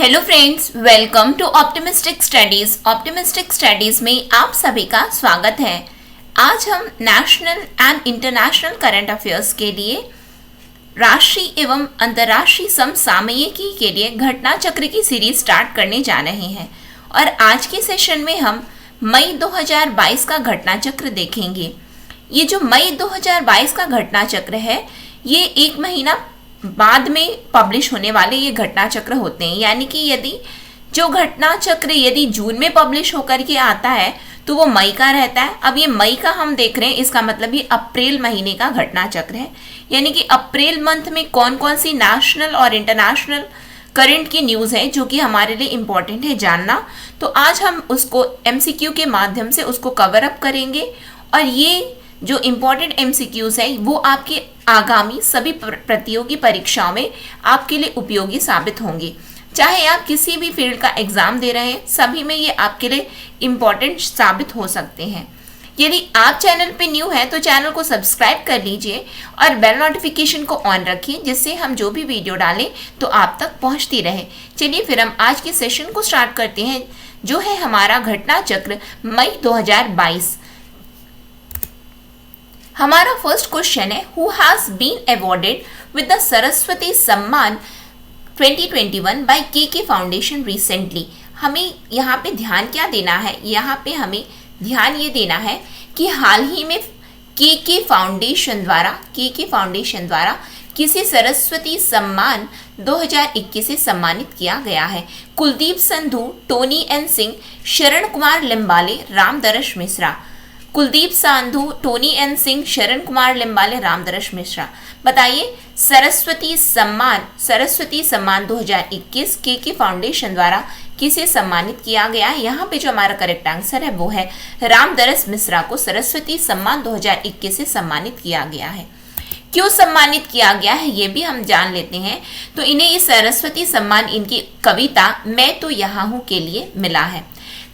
Hello friends, welcome to optimistic studies. Optimistic studies में आप सभी का स्वागत है। आज हम national and international current affairs के लिए राष्ट्रीय एवं अंतर्राष्ट्रीय समसामयिकी के लिए घटना चक्र की सीरीज स्टार्ट करने जा रहे हैं और आज के सेशन में हम मई 2022 का घटना चक्र देखेंगे। ये जो मई 2022 का घटना चक्र है, ये एक महीना बाद में पब्लिश होने वाले ये घटना चक्र होते हैं। यानी कि यदि जो घटना चक्र यदि जून में पब्लिश होकर के आता है तो वो मई का रहता है। अब ये मई का हम देख रहे हैं, इसका मतलब ये अप्रैल महीने का घटना चक्र है। यानी कि अप्रैल मंथ में कौन कौन सी नेशनल और इंटरनेशनल करंट की न्यूज़ है जो कि हमारे लिए इम्पोर्टेंट है जानना। तो आज हम उसको MCQ के माध्यम से उसको कवर अप करेंगे और ये जो इम्पोर्टेंट MCQs है वो आपके आगामी सभी प्रतियोगी परीक्षाओं में आपके लिए उपयोगी साबित होंगे। चाहे आप किसी भी फील्ड का एग्जाम दे रहे हैं, सभी में ये आपके लिए इम्पोर्टेंट साबित हो सकते हैं। यदि आप चैनल पे न्यू हैं तो चैनल को सब्सक्राइब कर लीजिए और बेल नोटिफिकेशन को ऑन रखिए, जिससे हम जो भी वीडियो डालें तो आप तक पहुंचती रहे। चलिए फिर हम आज के सेशन को स्टार्ट करते हैं, जो है हमारा घटना चक्र मई 2022। हमारा फर्स्ट क्वेश्चन है, who has been awarded with the Saraswati Samman 2021 bye के फाउंडेशन रिसेंटली। हमें यहाँ पे ध्यान क्या देना है, यहाँ पे हमें ध्यान ये देना है कि हाल ही में के फाउंडेशन द्वारा किसी सरस्वती सम्मान 2021 से सम्मानित किया गया है। कुलदीप संधू, टोनी एन सिंह, शरण कुमार लिम्बाले, रामदरश मिश्रा। कुलदीप संधू, टोनी एन सिंह, शरण कुमार लिम्बाले, रामदरश मिश्रा। बताइए, सरस्वती सम्मान 2021 के फाउंडेशन द्वारा किसे सम्मानित किया गया है? यहाँ पे जो हमारा करेक्ट आंसर है वो है रामदरस मिश्रा को सरस्वती सम्मान 2021 से सम्मानित किया गया है। क्यों सम्मानित किया गया है ये भी हम जान लेते हैं। तो इन्हें ये सरस्वती सम्मान इनकी कविता मैं तो यहाँ हूँ के लिए मिला है।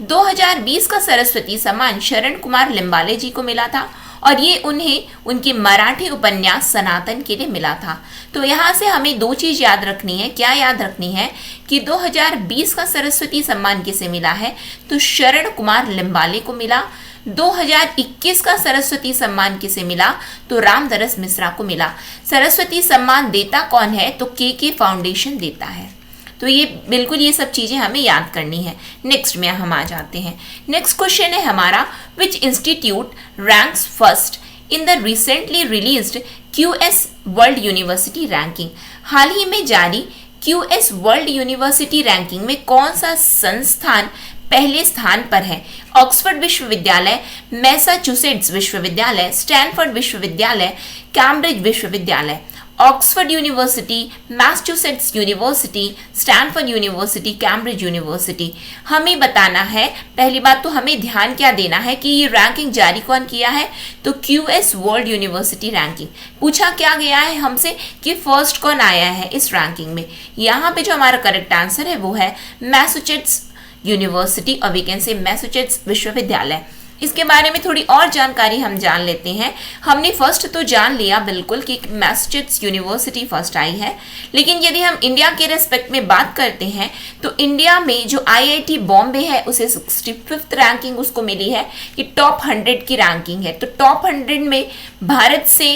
2020 का सरस्वती सम्मान शरण कुमार लिम्बाले जी को मिला था और ये उन्हें उनके मराठी उपन्यास सनातन के लिए मिला था। तो यहाँ से हमें दो चीज़ याद रखनी है। क्या याद रखनी है कि 2020 का सरस्वती सम्मान किसे मिला है? तो शरण कुमार लिम्बाले को मिला। 2021 का सरस्वती सम्मान किसे मिला? तो रामदरस मिश्रा को मिला। सरस्वती सम्मान देता कौन है? तो के फाउंडेशन देता है। तो ये बिल्कुल ये सब चीज़ें हमें याद करनी है। नेक्स्ट में हम आ जाते हैं। नेक्स्ट क्वेश्चन है हमारा, which institute ranks first in the recently released QS world university ranking. हाल ही में जारी QS वर्ल्ड यूनिवर्सिटी रैंकिंग में कौन सा संस्थान पहले स्थान पर है? ऑक्सफोर्ड विश्वविद्यालय, मैसाचुसेट्स विश्वविद्यालय, स्टैनफोर्ड विश्वविद्यालय, कैम्ब्रिज विश्वविद्यालय। Oxford university, Massachusetts university, Stanford university, Cambridge university. हमें बताना है, पहली बात तो हमें ध्यान क्या देना है कि ये रैंकिंग जारी कौन किया है? तो QS वर्ल्ड यूनिवर्सिटी रैंकिंग। पूछा क्या गया है हमसे कि फर्स्ट कौन आया है इस रैंकिंग में। यहाँ पे जो हमारा करेक्ट आंसर है वो है मैसाचुसेट्स यूनिवर्सिटी और वी कैन से मैसाचुसेट्स विश्वविद्यालय। इसके बारे में थोड़ी और जानकारी हम जान लेते हैं। हमने फर्स्ट तो जान लिया बिल्कुल कि मैसाचुसेट्स यूनिवर्सिटी फर्स्ट आई है, लेकिन यदि हम इंडिया के रेस्पेक्ट में बात करते हैं तो इंडिया में जो IIT बॉम्बे है उसे 65th रैंकिंग उसको मिली है कि टॉप 100 की रैंकिंग है। तो टॉप 100 में भारत से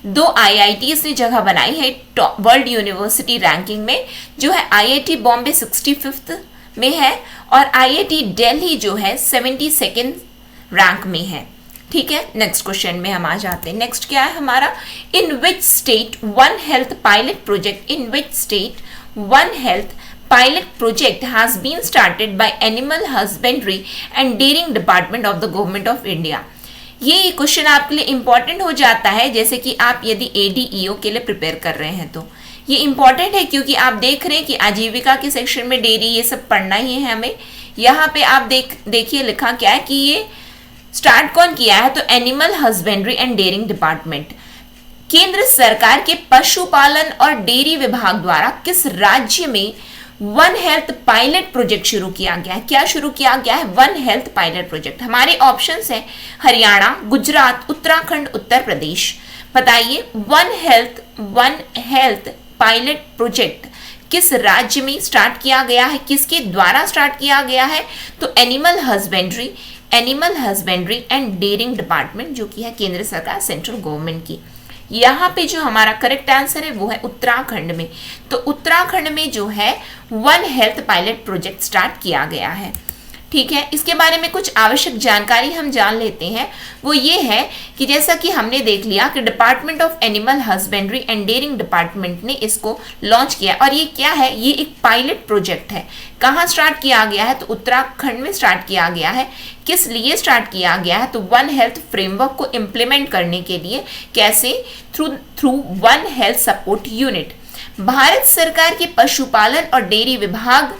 2 IITs ने जगह बनाई है वर्ल्ड यूनिवर्सिटी रैंकिंग में, जो है IIT बॉम्बे 65th में है और IIT दिल्ली जो है 72nd रैंक में है। ठीक है, नेक्स्ट क्वेश्चन में हम आ जाते हैं। नेक्स्ट क्या है हमारा, in which state one health pilot project has been started by animal husbandry and dairying department of the government of India. ये क्वेश्चन आपके लिए इंपॉर्टेंट हो जाता है, जैसे कि आप यदि ADEO के लिए प्रिपेयर कर रहे हैं तो ये इंपॉर्टेंट है, क्योंकि आप देख रहे हैं कि आजीविका के सेक्शन में डेयरी ये सब पढ़ना ही है हमें। यहाँ पे आप देखिए लिखा क्या है कि ये स्टार्ट कौन किया है? तो animal husbandry and dairying department. केंद्र सरकार के पशुपालन और डेयरी विभाग द्वारा किस राज्य में वन हेल्थ पायलट प्रोजेक्ट शुरू किया गया है? क्या शुरू किया गया है? One health pilot project. हमारे ऑप्शंस हैं हरियाणा, गुजरात, उत्तराखंड, उत्तर प्रदेश। बताइए, वन हेल्थ पायलट प्रोजेक्ट किस राज्य में स्टार्ट किया गया है, किसके द्वारा स्टार्ट किया गया है, तो animal husbandry and dairying department, जो कि है केंद्र सरकार, सेंट्रल गवर्नमेंट की। यहाँ पे जो हमारा करेक्ट आंसर है वो है उत्तराखंड में। तो उत्तराखंड में जो है one health pilot project start किया गया है। ठीक है, इसके बारे में कुछ आवश्यक जानकारी हम जान लेते हैं। वो ये है कि जैसा कि हमने देख लिया कि department of animal husbandry and dairying department ने इसको लॉन्च किया, और ये क्या है, ये एक पायलट प्रोजेक्ट है। कहाँ स्टार्ट किया गया है, तो उत्तराखंड में स्टार्ट किया गया है। किस लिए स्टार्ट किया गया है, तो वन हेल्थ फ्रेमवर्क को इम्प्लीमेंट करने के लिए। कैसे, through one health support unit. Bharat सरकार के पशुपालन और डेयरी विभाग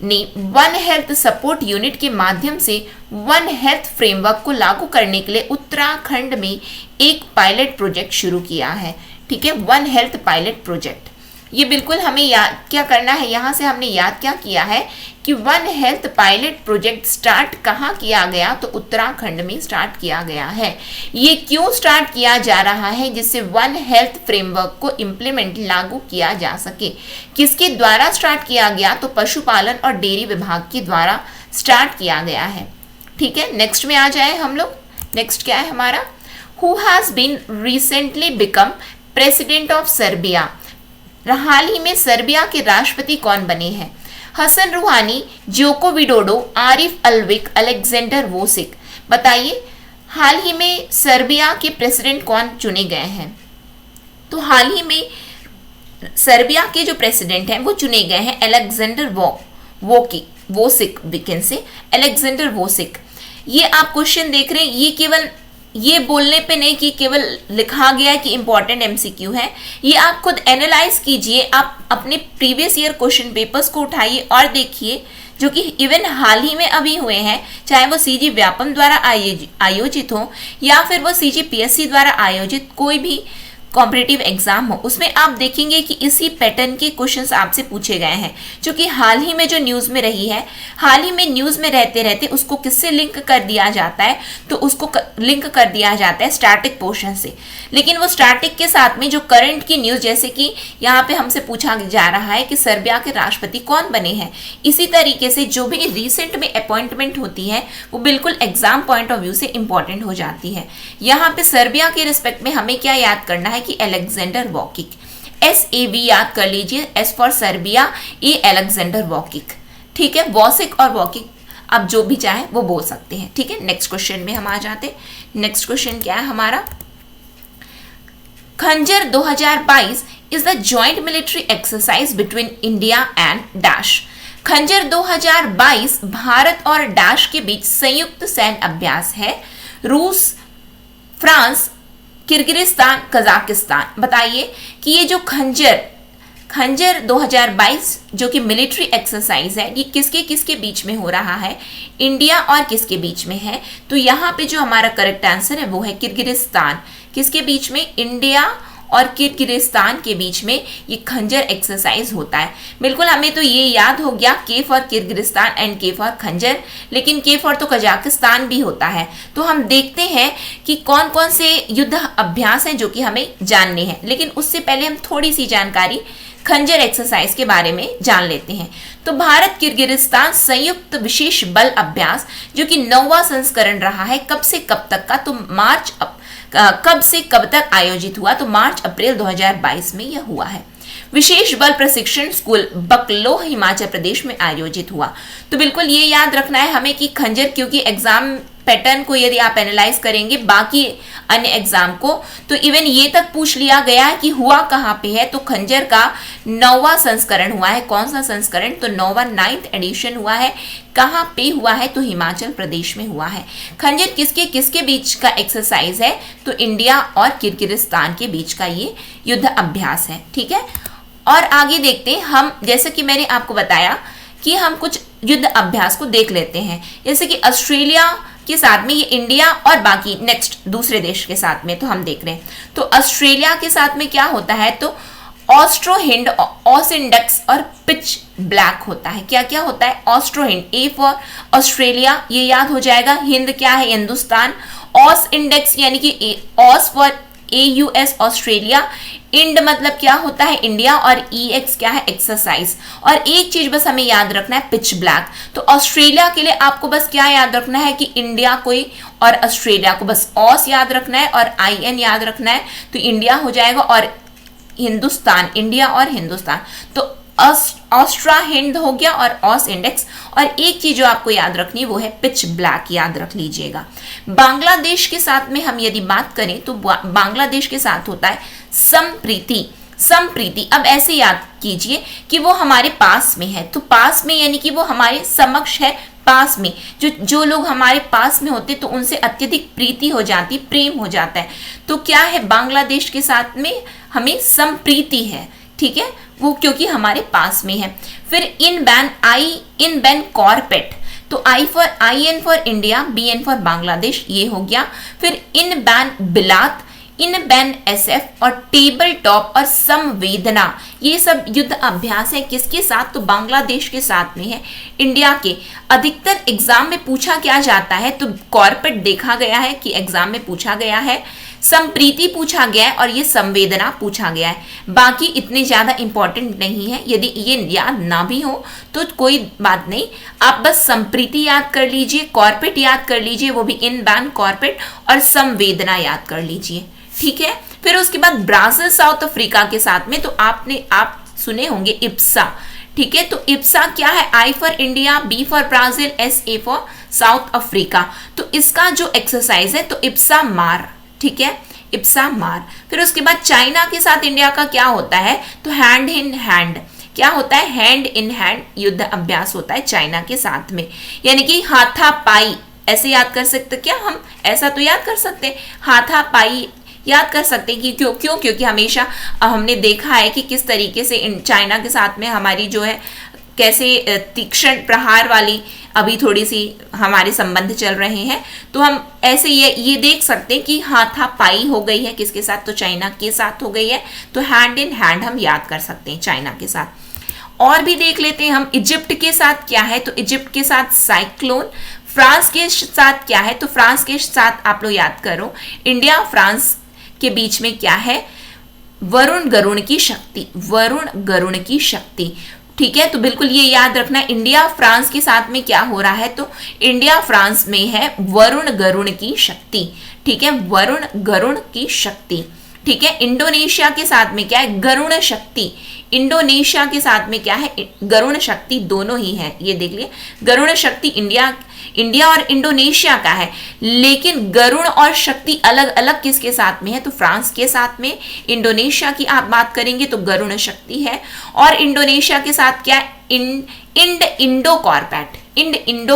ने वन हेल्थ सपोर्ट यूनिट के माध्यम से वन हेल्थ फ्रेमवर्क को लागू करने के लिए उत्तराखंड में एक पायलट प्रोजेक्ट शुरू किया है। ठीक है, वन हेल्थ पायलट प्रोजेक्ट। ये बिल्कुल हमें याद क्या करना है, यहाँ से हमने याद क्या किया है कि one health pilot project start कहाँ किया गया, तो उत्तराखंड में स्टार्ट किया गया है। ये क्यों स्टार्ट किया जा रहा है, जिससे वन हेल्थ फ्रेमवर्क को इम्प्लीमेंट लागू किया जा सके। किसके द्वारा स्टार्ट किया गया, तो पशुपालन और डेयरी विभाग के द्वारा स्टार्ट किया गया है। ठीक है, नेक्स्ट में आ जाए हम लोग। नेक्स्ट क्या है हमारा, who has been recently become president of Serbia. हाल ही में सर्बिया के राष्ट्रपति कौन बने हैं, Hassan Rouhani, Joko Widodo, Arif Alvi, Aleksandar Vucic. बताइए, हाल ही में सर्बिया के प्रेसिडेंट कौन चुने गए हैं, तो हाल ही में सर्बिया के जो प्रेसिडेंट हैं वो चुने गए हैं अलेक्जेंडर वोसिक, विकेन से अलेक्जेंडर वोसिक। ये आप क्वेश्चन देख रहे हैं, ये केवल ये बोलने पे नहीं कि केवल लिखा गया है कि इंपॉर्टेंट एमसीक्यू है, ये आप खुद एनालाइज कीजिए। आप अपने प्रीवियस ईयर क्वेश्चन पेपर्स को उठाइए और देखिए, जो कि इवन हाल ही में अभी हुए हैं, चाहे वो सीजी व्यापम द्वारा आयोजित हो या फिर वो सीजी पीएससी द्वारा आयोजित कोई भी कॉम्पिटिटिव एग्जाम हो, उसमें आप देखेंगे कि इसी पैटर्न के क्वेश्चंस आपसे पूछे गए हैं। जो कि हाल ही में जो न्यूज़ में रही है, हाल ही में न्यूज़ में रहते रहते उसको किससे लिंक कर दिया जाता है, तो उसको लिंक कर दिया जाता है स्टैटिक पोर्शन से। लेकिन वो स्टैटिक के साथ में जो करंट की न्यूज़, जैसे कि यहाँ पे हमसे पूछा जा रहा है कि सर्बिया के राष्ट्रपति कौन बने हैं, इसी तरीके से जो भी रिसेंट में अपॉइंटमेंट होती है वो बिल्कुल एग्जाम पॉइंट ऑफ व्यू से इंपॉर्टेंट हो जाती है। यहाँ पे सर्बिया के रिस्पेक्ट में हमें क्या याद करना है कि अलेक्जेंडर वोसिक, SAV याद कर लीजिए, S for Serbia, A Aleksandar Vucic. ठीक है, वोसिक और वोसिक आप जो भी चाहे वो बोल सकते हैं। ठीक है, नेक्स्ट क्वेश्चन में हम आ जाते। नेक्स्ट क्वेश्चन क्या है हमारा, खंजर 2022 is the joint military exercise between India and dash. खंजर 2022 भारत और डैश के बीच संयुक्त सैन्य अभ्यास है। रूस, फ्रांस, किर्गिस्तान, कजाकिस्तान। बताइए कि ये जो खंजर 2022 जो कि मिलिट्री एक्सरसाइज है, ये किसके किसके बीच में हो रहा है, इंडिया और किसके बीच में है, तो यहाँ पे जो हमारा करेक्ट आंसर है वो है किर्गिस्तान। किसके बीच में, इंडिया और किर्गिस्तान के बीच में ये खंजर एक्सरसाइज होता है। बिल्कुल हमें तो ये याद हो गया के फॉर किर्गिस्तान एंड के फॉर खंजर, लेकिन के फॉर तो कजाकिस्तान भी होता है। तो हम देखते हैं कि कौन कौन से युद्ध अभ्यास हैं जो कि हमें जानने हैं, लेकिन उससे पहले हम थोड़ी सी जानकारी खंजर एक्सरसाइज के बारे में जान लेते हैं। तो भारत किर्गिस्तान संयुक्त विशेष बल अभ्यास जो कि 9वां संस्करण रहा है, कब से कब तक का, तो कब से कब तक आयोजित हुआ, तो मार्च अप्रैल 2022 में यह हुआ है। विशेष बल प्रशिक्षण स्कूल बकलोह हिमाचल प्रदेश में आयोजित हुआ। तो बिल्कुल ये याद रखना है हमें कि खंजर, क्योंकि एग्जाम पैटर्न को यदि आप एनालाइज करेंगे बाकी अन्य एग्जाम को, तो इवन ये तक पूछ लिया गया है कि हुआ कहाँ पे है, तो खंजर का 9वां संस्करण हुआ है। कौन सा संस्करण, तो 9वां 9th एडिशन हुआ है। कहाँ पे हुआ है, तो हिमाचल प्रदेश में हुआ है। खंजर किसके किसके बीच का एक्सरसाइज है, तो इंडिया और किर्गिस्तान के बीच का ये युद्ध अभ्यास है। ठीक है, और आगे देखते हैं हम, जैसे कि मैंने आपको बताया कि हम कुछ युद्ध अभ्यास को देख लेते हैं, जैसे कि ऑस्ट्रेलिया के साथ में ये इंडिया और बाकी नेक्स्ट दूसरे देश के साथ में, तो हम देख रहे हैं। तो ऑस्ट्रेलिया के साथ में क्या होता है, तो ऑस्ट्रो हिंड, ऑस इंडेक्स और पिच ब्लैक होता है। क्या क्या होता है, Austro hind, A for Australia, ये याद हो जाएगा। हिंद क्या है, हिंदुस्तान। ऑस इंडेक्स यानी कि ऑस फॉर AUS ऑस्ट्रेलिया, इंड मतलब क्या होता है इंडिया, और EX क्या है एक्सरसाइज। और एक चीज बस हमें याद रखना है, पिच ब्लैक। तो ऑस्ट्रेलिया के लिए आपको बस क्या याद रखना है कि इंडिया कोई, और ऑस्ट्रेलिया को बस ऑस याद रखना है और IN याद रखना है, तो इंडिया हो जाएगा, और हिंदुस्तान, इंडिया और हिंदुस्तान, तो ऑस्ट्रा हिंद हो गया और ऑस इंडेक्स। और एक चीज जो आपको याद रखनी है वो है पिच ब्लैक, याद रख लीजिएगा। बांग्लादेश के साथ में हम यदि बात करें तो बांग्लादेश के साथ होता है संप्रीति। संप्रीति अब ऐसे याद कीजिए कि वो हमारे पास में है, तो पास में यानी कि वो हमारे समक्ष है, पास में जो लोग हमारे पास में होते तो उनसे अत्यधिक प्रीति हो जाती, प्रेम हो जाता है। तो क्या है, बांग्लादेश के साथ में हमें संप्रीति है, ठीक है, वो क्योंकि हमारे पास में है। फिर इन बैन कॉर्पेट, तो IN for India, BN for Bangladesh, ये हो गया। फिर इन बैन बिलात, इन बैन SF और टेबल टॉप और संवेदना, ये सब युद्ध अभ्यास है किसके साथ, तो बांग्लादेश के साथ में है। इंडिया के अधिकतर एग्जाम में पूछा क्या जाता है, तो कॉर्पेट देखा गया है कि एग्जाम में पूछा गया है, संप्रीति पूछा गया है और ये संवेदना पूछा गया है। बाकी इतने ज्यादा इंपॉर्टेंट नहीं है, यदि ये याद ना भी हो तो कोई बात नहीं, आप बस संप्रीति याद कर लीजिए, कॉर्पेट याद कर लीजिए, वो भी इन बैन कॉर्पेट, और संवेदना याद कर लीजिए, ठीक है। फिर उसके बाद ब्राजील साउथ अफ्रीका के साथ में, तो आप सुने होंगे इप्सा, ठीक है। तो इप्सा क्या है, I for India, B for Brazil, SA for south Africa. तो इसका जो एक्सरसाइज है तो इप्सा मार, ठीक है, इप्सा मार। फिर उसके बाद चाइना के साथ इंडिया का क्या होता है, तो हैंड इन हैंड, क्या होता है, हैंड इन हैंड युद्ध अभ्यास होता है चाइना के साथ में, यानी कि हाथापाई, ऐसे याद कर सकते क्या हम, ऐसा तो याद कर सकते, हाथापाई याद कर सकते हैं कि क्यों क्योंकि हमेशा हमने देखा है कि किस तरीके से चाइना के साथ में हमारी जो है कैसे तीक्ष्ण प्रहार वाली अभी थोड़ी सी हमारे संबंध चल रहे हैं। तो हम ऐसे ये देख सकते हैं कि हाथापाई हो गई है किसके साथ, तो चाइना के साथ हो गई है, तो हैंड इन हैंड हम याद कर सकते हैं चाइना के साथ। और भी देख लेते हैं हम, इजिप्ट के साथ क्या है, तो इजिप्ट के साथ साइक्लोन। फ्रांस के साथ क्या है, तो फ्रांस के साथ आप लोग याद करो, इंडिया फ्रांस के बीच में क्या है, वरुण गरुण की शक्ति, वरुण गरुण की शक्ति, ठीक है। तो बिल्कुल ये याद रखना, इंडिया फ्रांस के साथ में क्या हो रहा है, तो इंडिया फ्रांस में है वरुण गरुण की शक्ति, ठीक है, वरुण गरुण की शक्ति, ठीक है। इंडोनेशिया के साथ में क्या है, गरुण शक्ति, इंडोनेशिया के साथ में क्या है, गरुण शक्ति, दोनों ही है, ये देख लिए, गरुण शक्ति इंडिया और इंडोनेशिया का है, लेकिन गरुण और शक्ति अलग अलग किसके साथ में है, तो फ्रांस के साथ में। इंडोनेशिया की आप बात करेंगे तो गरुण शक्ति है, और इंडोनेशिया के साथ क्या है, इंडो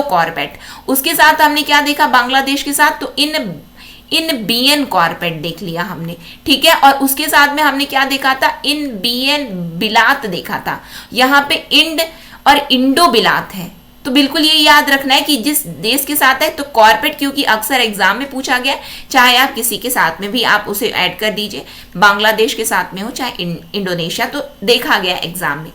कॉर्पेट। उसके साथ हमने क्या देखा बांग्लादेश के साथ, तो इन BN कॉर्पेट देख लिया हमने, ठीक है। और उसके साथ में हमने क्या देखा था, इन BN बिलात देखा था, यहाँ पे इंड और इंडो बिलात है। तो बिल्कुल ये याद रखना है कि जिस देश के साथ है तो कॉर्पेट, क्योंकि अक्सर एग्जाम में पूछा गया, चाहे आप किसी के साथ में भी आप उसे ऐड कर दीजिए, बांग्लादेश के साथ में हो चाहे इंडोनेशिया, तो देखा गया एग्जाम में।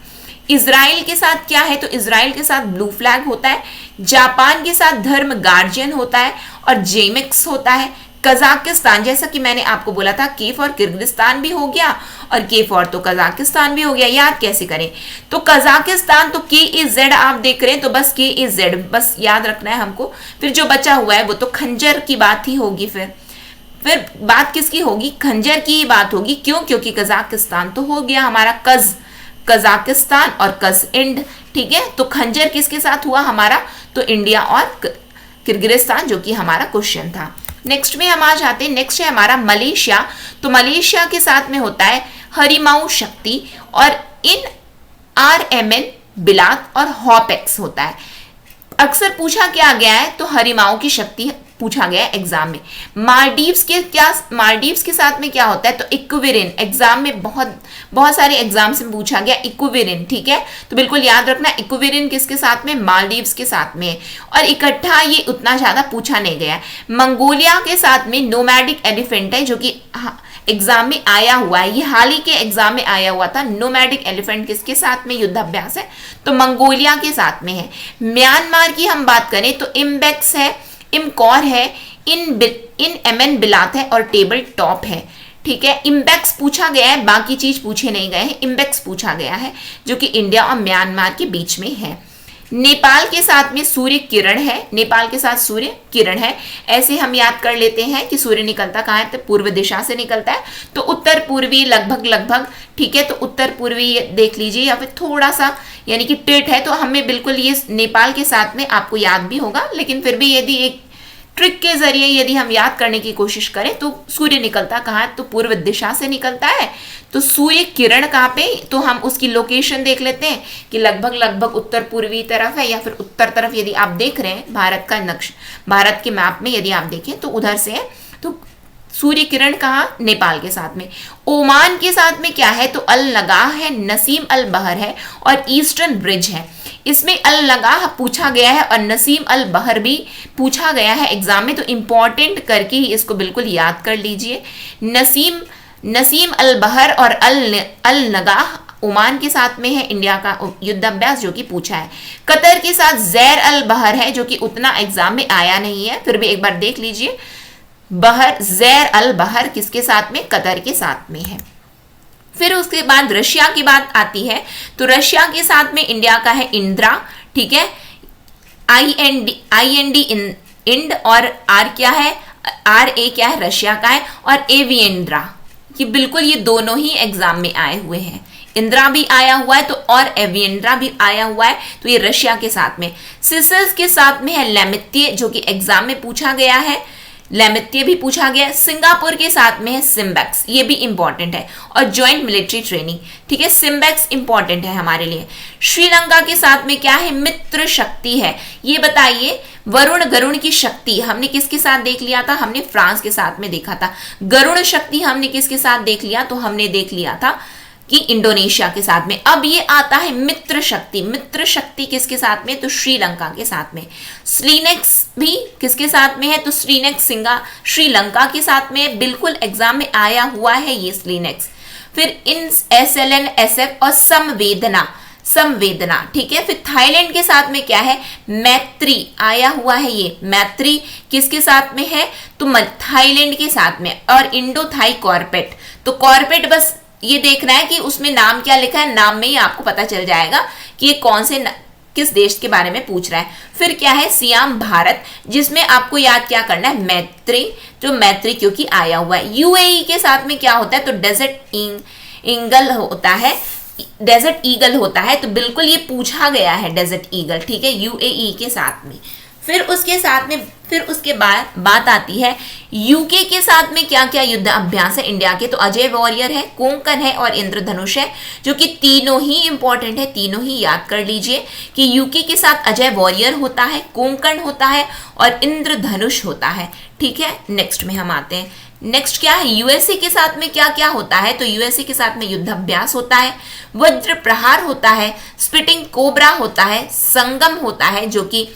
इजराइल के साथ क्या है, तो इजराइल के साथ ब्लू फ्लैग होता है। जापान के साथ धर्म गार्जियन होता है और जेमेक्स होता है। कजाकिस्तान, जैसा कि मैंने आपको बोला था, के फॉर किर्गिस्तान भी हो गया और के फॉर तो कजाकिस्तान भी हो गया। याद कैसे करें, तो कजाकिस्तान तो KAZ आप देख रहे हैं, तो बस KAZ बस याद रखना है हमको। फिर जो बचा हुआ है वो तो खंजर की बात ही होगी, फिर बात किसकी होगी, खंजर की ही बात होगी। क्यों, क्योंकि कजाकिस्तान तो हो गया हमारा कजाकिस्तान और कज इंड, ठीक है। तो खंजर किसके साथ हुआ हमारा, तो इंडिया और किर्गिस्तान, जो कि हमारा क्वेश्चन था। नेक्स्ट में हम आ जाते हैं, नेक्स्ट है हमारा मलेशिया। तो मलेशिया के साथ में होता है हरिमाऊ शक्ति और इन RMN बिलात और हॉपेक्स होता है। अक्सर पूछा क्या गया है, तो हरिमाऊ की शक्ति पूछा गया है एग्जाम में। मालदीव्स के साथ में क्या होता है, तो इक्विरिन, एग्जाम में बहुत सारे एग्जाम से पूछा गया इक्विरिन, ठीक है। तो बिल्कुल याद रखना, इक्विरिन किसके साथ में, मालदीव्स के साथ में। और इकट्ठा ये उतना ज्यादा पूछा नहीं गया। मंगोलिया के साथ में नोमैडिक एलिफेंट है, जो कि एग्जाम में आया हुआ है, ये हाल ही के एग्जाम में आया हुआ था। नोमैडिक एलिफेंट किसके साथ में युद्धाभ्यास है, तो मंगोलिया के साथ में है। म्यांमार की हम बात करें तो इम्बेक्स है, इमकॉर है, इन MN बिलात है और टेबल टॉप है, ठीक है। इम्बेक्स पूछा गया है, बाकी चीज पूछे नहीं गए हैं, इम्बेक्स पूछा गया है जो कि इंडिया और म्यांमार के बीच में है। नेपाल के साथ में सूर्य किरण है, नेपाल के साथ सूर्य किरण है। ऐसे हम याद कर लेते हैं कि सूर्य निकलता कहाँ है, तो पूर्व दिशा से निकलता है, तो उत्तर पूर्वी लगभग, ठीक है। तो उत्तर पूर्वी देख लीजिए या फिर थोड़ा सा यानी कि टिल्ट है, तो हमें बिल्कुल ये नेपाल के साथ में आपको याद भी होगा, लेकिन फिर भी यदि एक ट्रिक के जरिए यदि हम याद करने की कोशिश करें तो सूर्य निकलता कहाँ है, तो पूर्व दिशा से निकलता है। तो सूर्य किरण कहाँ पे, तो हम उसकी लोकेशन देख लेते हैं कि लगभग उत्तर पूर्वी तरफ है या फिर उत्तर तरफ। यदि आप देख रहे हैं भारत का नक्शा, भारत के मैप में यदि आप देखें तो उधर से है। तो सूर्य किरण कहाँ, नेपाल के साथ में। ओमान के साथ में क्या है, तो अल नगाह है, नसीम अल बहर है और ईस्टर्न ब्रिज है। इसमें अल नगाह पूछा गया है और नसीम अल बहर भी पूछा गया है एग्जाम में, तो इंपॉर्टेंट करके ही इसको बिल्कुल याद कर लीजिए। नसीम अल बहर और अल नगाह ओमान के साथ में है, इंडिया का युद्ध अभ्यास जो कि पूछा है। कतर के साथ जैर अल बहर है जो कि उतना एग्जाम में आया नहीं है, फिर भी एक बार देख लीजिए। बहर, जैर अल बहर किसके साथ में, कतर के साथ में है। फिर उसके बाद रशिया की बात आती है, तो रशिया के साथ में इंडिया का है इंद्रा, ठीक है। IND इंड और आर क्या है, RA क्या है, रशिया का है, और एविएंद्रा, कि बिल्कुल ये दोनों ही एग्जाम में आए हुए हैं। इंद्रा भी आया हुआ है तो और एविएंद्रा भी आया हुआ है, तो ये रशिया के साथ में। सिसल्स के साथ में है लैमित्य जो कि एग्जाम में पूछा गया है, लैमित्य भी पूछा गया। सिंगापुर के साथ में है सिम्बेक्स, ये भी इंपॉर्टेंट है, और ज्वाइंट मिलिट्री ट्रेनिंग, ठीक है। सिम्बेक्स इंपॉर्टेंट है हमारे लिए। श्रीलंका के साथ में क्या है, मित्र शक्ति है। ये बताइए वरुण गरुण की शक्ति हमने किसके साथ देख लिया था, हमने फ्रांस के साथ में देखा था। गरुण शक्ति हमने किसके साथ देख लिया, तो हमने देख लिया था कि इंडोनेशिया के साथ में। अब ये आता है मित्र शक्ति, मित्र शक्ति किसके साथ में, तो श्रीलंका के साथ में। स्लीनेक्स भी किसके साथ में है, तो स्लीनेक्स श्रीलंका के साथ में, बिल्कुल एग्जाम में आया हुआ है ये स्लीनेक्स। फिर इन SLN SF और संवेदना, ठीक है। फिर थाईलैंड के साथ में क्या है, मैत्री आया हुआ है, ये मैत्री किसके साथ में है, तो थाईलैंड के साथ में। और इंडो थाई कॉर्पेट, तो कॉर्पेट बस ये देखना है कि उसमें नाम क्या लिखा है, नाम में ही आपको पता चल जाएगा कि ये कौन से किस देश के बारे में पूछ रहा है। फिर क्या है, सियाम भारत, जिसमें आपको याद क्या करना है, मैत्री, जो मैत्री क्योंकि आया हुआ है। UAE के साथ में क्या होता है, तो डेजर्ट ईगल होता है, डेजर्ट ईगल होता है, तो बिल्कुल ये पूछा गया है डेजर्ट ईगल, ठीक है, UAE के साथ में। फिर उसके बाद बात आती है यूके के साथ में क्या क्या युद्ध अभ्यास है इंडिया के, तो अजय वॉरियर है, कोंकण है और इंद्रधनुष है, जो कि तीनों ही इंपॉर्टेंट है, तीनों ही याद कर लीजिए कि यूके के साथ अजय वॉरियर होता है, कोंकण होता है और इंद्रधनुष होता है, ठीक है। नेक्स्ट में हम आते हैं, नेक्स्ट क्या है, यूएसए के साथ में क्या क्या होता है, तो यूएसए के साथ में युद्ध अभ्यास होता है, वज्र प्रहार होता है, स्पिटिंग कोबरा होता है, संगम होता है जो कि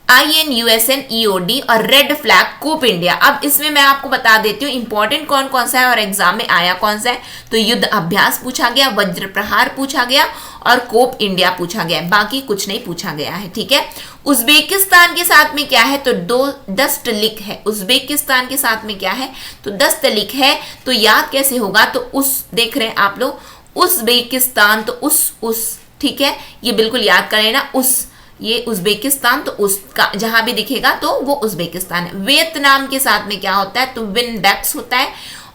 INUSN EOD और रेड फ्लैग कोप इंडिया। अब इसमें मैं आपको बता देती हूँ इंपॉर्टेंट कौन कौन सा है और एग्जाम में आया कौन सा है, तो युद्ध अभ्यास पूछा गया, वज्र प्रहार पूछा गया और कोप इंडिया पूछा गया, बाकी कुछ नहीं पूछा गया है, ठीक है। उज्बेकिस्तान के साथ में क्या है, तो 10 है, उज्बेकिस्तान के साथ में क्या है, तो 10 है, तो याद कैसे होगा, तो उस देख रहे हैं आप लोग उज्बेकिस्तान, तो उस ठीक है, ये बिल्कुल याद कर लेना, ये उज्बेकिस्तान, तो उसका जहां भी दिखेगा तो वो उज्बेकिस्तान है। वियतनाम के साथ में क्या होता है, तो विनबैक्स होता है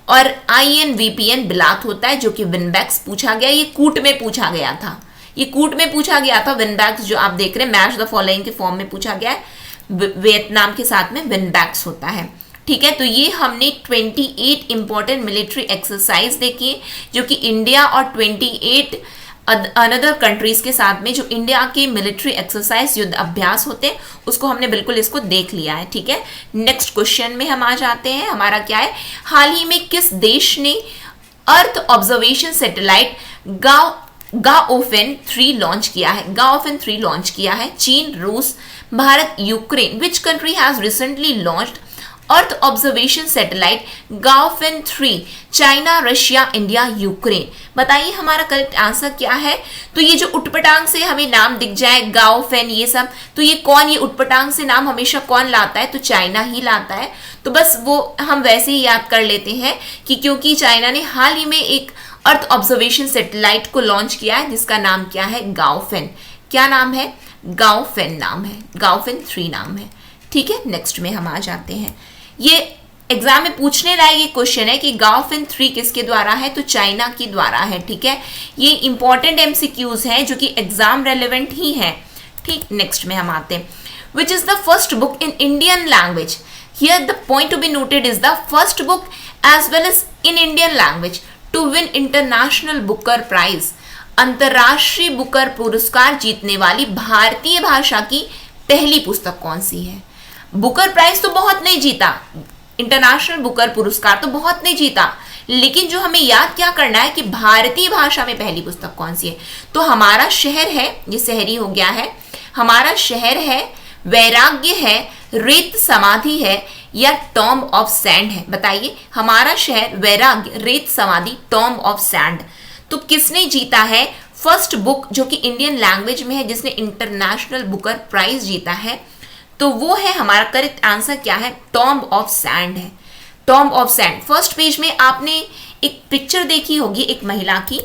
और INVPN बिलात होता है, जो कि विनबैक्स पूछा गया, ये कूट में पूछा गया था, ये कूट में पूछा गया था विनबैक्स, जो आप देख रहे हैं मैच द फॉलोइंग के फॉर्म में पूछा गया है, वियतनाम के साथ में विनबैक्स होता है, ठीक है। तो ये हमने 28 इंपॉर्टेंट मिलिट्री एक्सरसाइज देखी जो कि इंडिया और 28 अनदर कंट्रीज के साथ में जो इंडिया के मिलिट्री एक्सरसाइज युद्ध अभ्यास होते हैं उसको हमने बिल्कुल इसको देख लिया है, ठीक है। नेक्स्ट क्वेश्चन में हम आ जाते हैं, हमारा क्या है, हाल ही में किस देश ने earth observation satellite Gaofen 3 launch किया है, गाओफेन 3 लॉन्च किया है, चीन, रूस, Bharat, Ukraine. Which country has recently launched earth observation satellite Gaofen 3, China, Russia, India, Ukraine. बताइए हमारा करेक्ट आंसर क्या है। तो ये जो उटपटांग से हमें नाम दिख जाए गाओफेन ये सब, तो ये कौन, ये उटपटांग से नाम हमेशा कौन लाता है, तो चाइना ही लाता है। तो बस वो हम वैसे ही याद कर लेते हैं कि क्योंकि चाइना ने हाल ही में एक अर्थ ऑब्जर्वेशन सैटेलाइट को लॉन्च किया है जिसका नाम क्या है, गाओफेन। क्या नाम है, गाओफेन नाम है, गाओफेन 3 नाम है। ठीक है, नेक्स्ट में हम आ जाते हैं। ये एग्जाम में पूछने लायक ये क्वेश्चन है कि गाओफेन 3 किसके द्वारा है, तो चाइना के द्वारा है। ठीक है, ये इंपॉर्टेंट एमसीक्यूज हैं जो कि एग्जाम रेलेवेंट ही है। ठीक, नेक्स्ट में हम आते हैं। Which is the first book in Indian language. Here the point to be noted is the first book as well as in Indian language to win international Booker prize. अंतरराष्ट्रीय Booker पुरस्कार जीतने वाली भारतीय भाषा की पहली पुस्तक कौन सी है। बुकर प्राइज तो बहुत नहीं जीता, इंटरनेशनल बुकर पुरस्कार तो बहुत नहीं जीता, लेकिन जो हमें याद क्या करना है कि भारतीय भाषा में पहली पुस्तक कौन सी है। तो हमारा शहर है, ये शहरी हो गया है, हमारा शहर है, वैराग्य है, रेत समाधि है, या टॉम्ब ऑफ सैंड है। बताइए हमारा शहर, वैराग्य, रेत समाधि, टॉम्ब ऑफ सैंड। तो किसने जीता है फर्स्ट बुक जो कि इंडियन लैंग्वेज में है, जिसने इंटरनेशनल बुकर प्राइज जीता है, तो वो है हमारा करेक्ट आंसर क्या है, टॉम्ब ऑफ सैंड है। Tomb of sand. First page में आपने एक पिक्चर देखी होगी एक महिला की,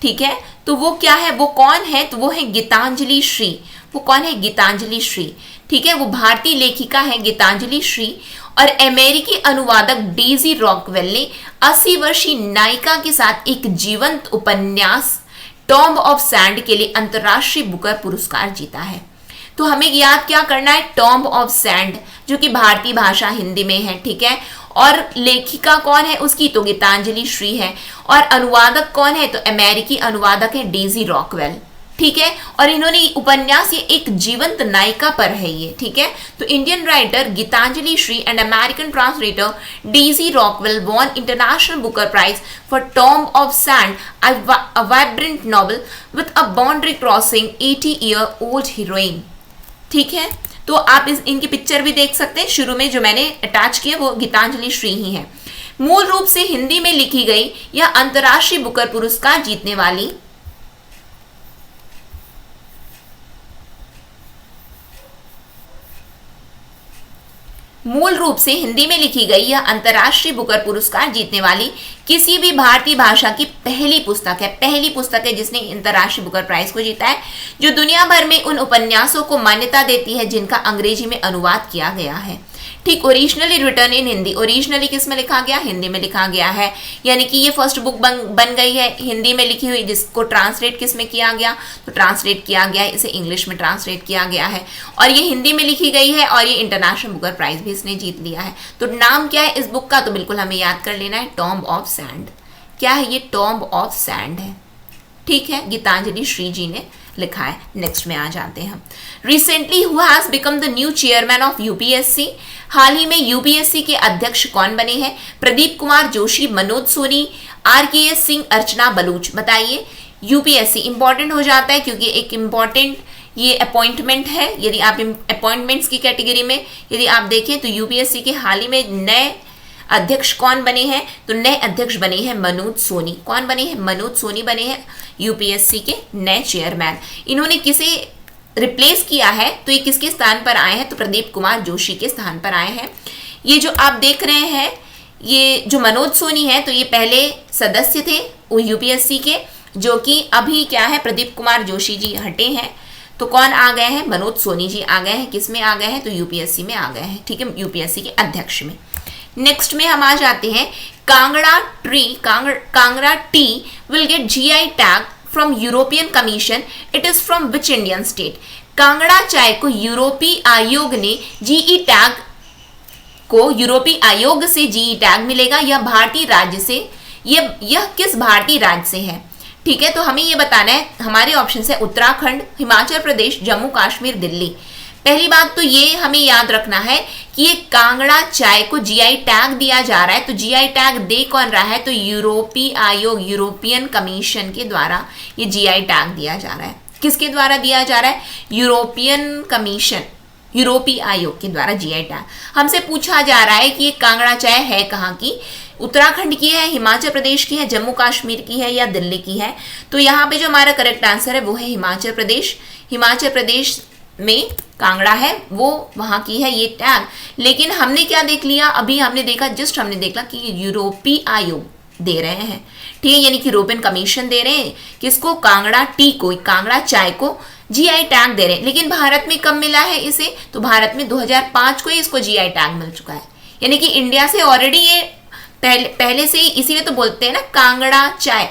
ठीक है, तो वो क्या है, वो कौन है, तो वो है गीतांजलि श्री। वो कौन है, गीतांजलि श्री। ठीक है, वो भारतीय लेखिका है गीतांजलि श्री। और अमेरिकी अनुवादक डेजी रॉकवेल ने 80 वर्षीय नायिका के साथ एक जीवंत उपन्यास टॉम्ब ऑफ सैंड के लिए अंतर्राष्ट्रीय बुकर पुरस्कार जीता है। तो हमें याद क्या करना है, टॉम्ब ऑफ सैंड, जो कि भारतीय भाषा हिंदी में है। ठीक है, और लेखिका कौन है उसकी, तो गीतांजलि श्री है। और अनुवादक कौन है, तो अमेरिकी अनुवादक है डेजी रॉकवेल। ठीक है, और इन्होंने उपन्यास, ये एक जीवंत नायिका पर है ये। ठीक है, तो Indian writer Geetanjali Shree and American translator Daisy Rockwell won international Booker prize for Tomb of Sand, a vibrant novel with a boundary crossing 80-year-old heroine. ठीक है, तो आप इनकी पिक्चर भी देख सकते हैं, शुरू में जो मैंने अटैच किया वो गीतांजलि श्री ही है। मूल रूप से हिंदी में लिखी गई यह अंतर्राष्ट्रीय बुकर पुरस्कार जीतने वाली यह अंतर्राष्ट्रीय बुकर पुरस्कार जीतने वाली किसी भी भारतीय भाषा की पहली पुस्तक है जिसने अंतर्राष्ट्रीय बुकर प्राइज को जीता है, जो दुनिया भर में उन उपन्यासों को मान्यता देती है जिनका अंग्रेजी में अनुवाद किया गया है। ठीक, ओरिजिनली रिटर्न इन हिंदी, ओरिजिनली किस में लिखा गया, हिंदी में लिखा गया है, यानी कि ये फर्स्ट बुक बन गई है हिंदी में लिखी हुई, जिसको ट्रांसलेट किस में किया गया, तो ट्रांसलेट किया गया है, इसे इंग्लिश में ट्रांसलेट किया गया है, और ये हिंदी में लिखी गई है, और ये इंटरनेशनल बुकर प्राइज भी इसने जीत लिया है। तो नाम क्या है इस बुक का, तो बिल्कुल हमें याद कर लेना है, टॉम्ब ऑफ सैंड। क्या है ये, टॉम्ब ऑफ सैंड है। ठीक है, गीतांजलि श्री जी ने लिखा है। नेक्स्ट में आ जाते हैं हम। Recently who has become the new chairman of UPSC. हाल ही में यूपीएससी के अध्यक्ष कौन बने हैं, प्रदीप कुमार जोशी, मनोज सोनी, आरकेएस सिंह, अर्चना बलूच। बताइए, यूपीएससी इंपॉर्टेंट हो जाता है क्योंकि एक इंपॉर्टेंट ये अपॉइंटमेंट है। यदि आप अपॉइंटमेंट्स की कैटेगरी में यदि आप देखें तो यूपीएससी के हाल ही में नए अध्यक्ष कौन बने हैं, तो नए अध्यक्ष बने हैं मनोज सोनी। कौन बने हैं, मनोज सोनी बने हैं यूपीएससी के नए चेयरमैन। इन्होंने किसे रिप्लेस किया है, तो ये किसके स्थान पर आए हैं, तो प्रदीप कुमार जोशी के स्थान पर आए हैं। ये जो आप देख रहे हैं, ये जो मनोज सोनी है, तो ये पहले सदस्य थे यूपीएससी के, जो कि अभी क्या है, प्रदीप कुमार जोशी जी हटे हैं। तो कौन आ गए हैं, मनोज सोनी जी आ गए हैं। किस में आ गए हैं, तो यूपीएससी में आ गए हैं। ठीक है, यूपीएससी के अध्यक्ष में। नेक्स्ट में हम आ जाते हैं, Kangra T will get GI tag from European commission, it is from which Indian state. Kangra चाय को यूरोपीय आयोग ने जीई टैग को यूरोपीय आयोग से जीई टैग मिलेगा, यह भारतीय राज्य से, यह किस भारतीय राज्य से है। ठीक है, तो हमें यह बताना है, हमारे ऑप्शन है उत्तराखंड, हिमाचल प्रदेश, जम्मू कश्मीर, दिल्ली। पहली बात तो ये हमें याद रखना है कि ये कांगड़ा चाय को जीआई टैग दिया जा रहा है, तो जीआई टैग दे कौन रहा है, तो यूरोपीय आयोग, यूरोपियन कमीशन के द्वारा ये जीआई टैग दिया जा रहा है। किसके द्वारा दिया जा रहा है, यूरोपियन कमीशन, यूरोपीय आयोग के द्वारा जीआई टैग। हमसे पूछा जा रहा है कि ये कांगड़ा चाय है कहाँ की, उत्तराखंड की है, हिमाचल प्रदेश की है, जम्मू कश्मीर की है या दिल्ली की है। तो यहाँ पे जो हमारा करेक्ट आंसर है वो है हिमाचल प्रदेश। हिमाचल प्रदेश में कांगड़ा है, वो वहाँ की है ये टैग। लेकिन हमने क्या देख लिया, अभी हमने देखा, जस्ट हमने देखा कि यूरोपीय आयोग दे रहे हैं, ठीक है, यानी कि यूरोपियन कमीशन दे रहे हैं किसको, कांगड़ा टी को, कांगड़ा चाय को जीआई टैग दे रहे हैं। लेकिन भारत में कब मिला है इसे, तो भारत में 2005 को ही इसको जीआई टैग मिल चुका है। यानी कि इंडिया से ऑलरेडी ये पहले से ही, इसीलिए तो बोलते हैं ना कांगड़ा चाय,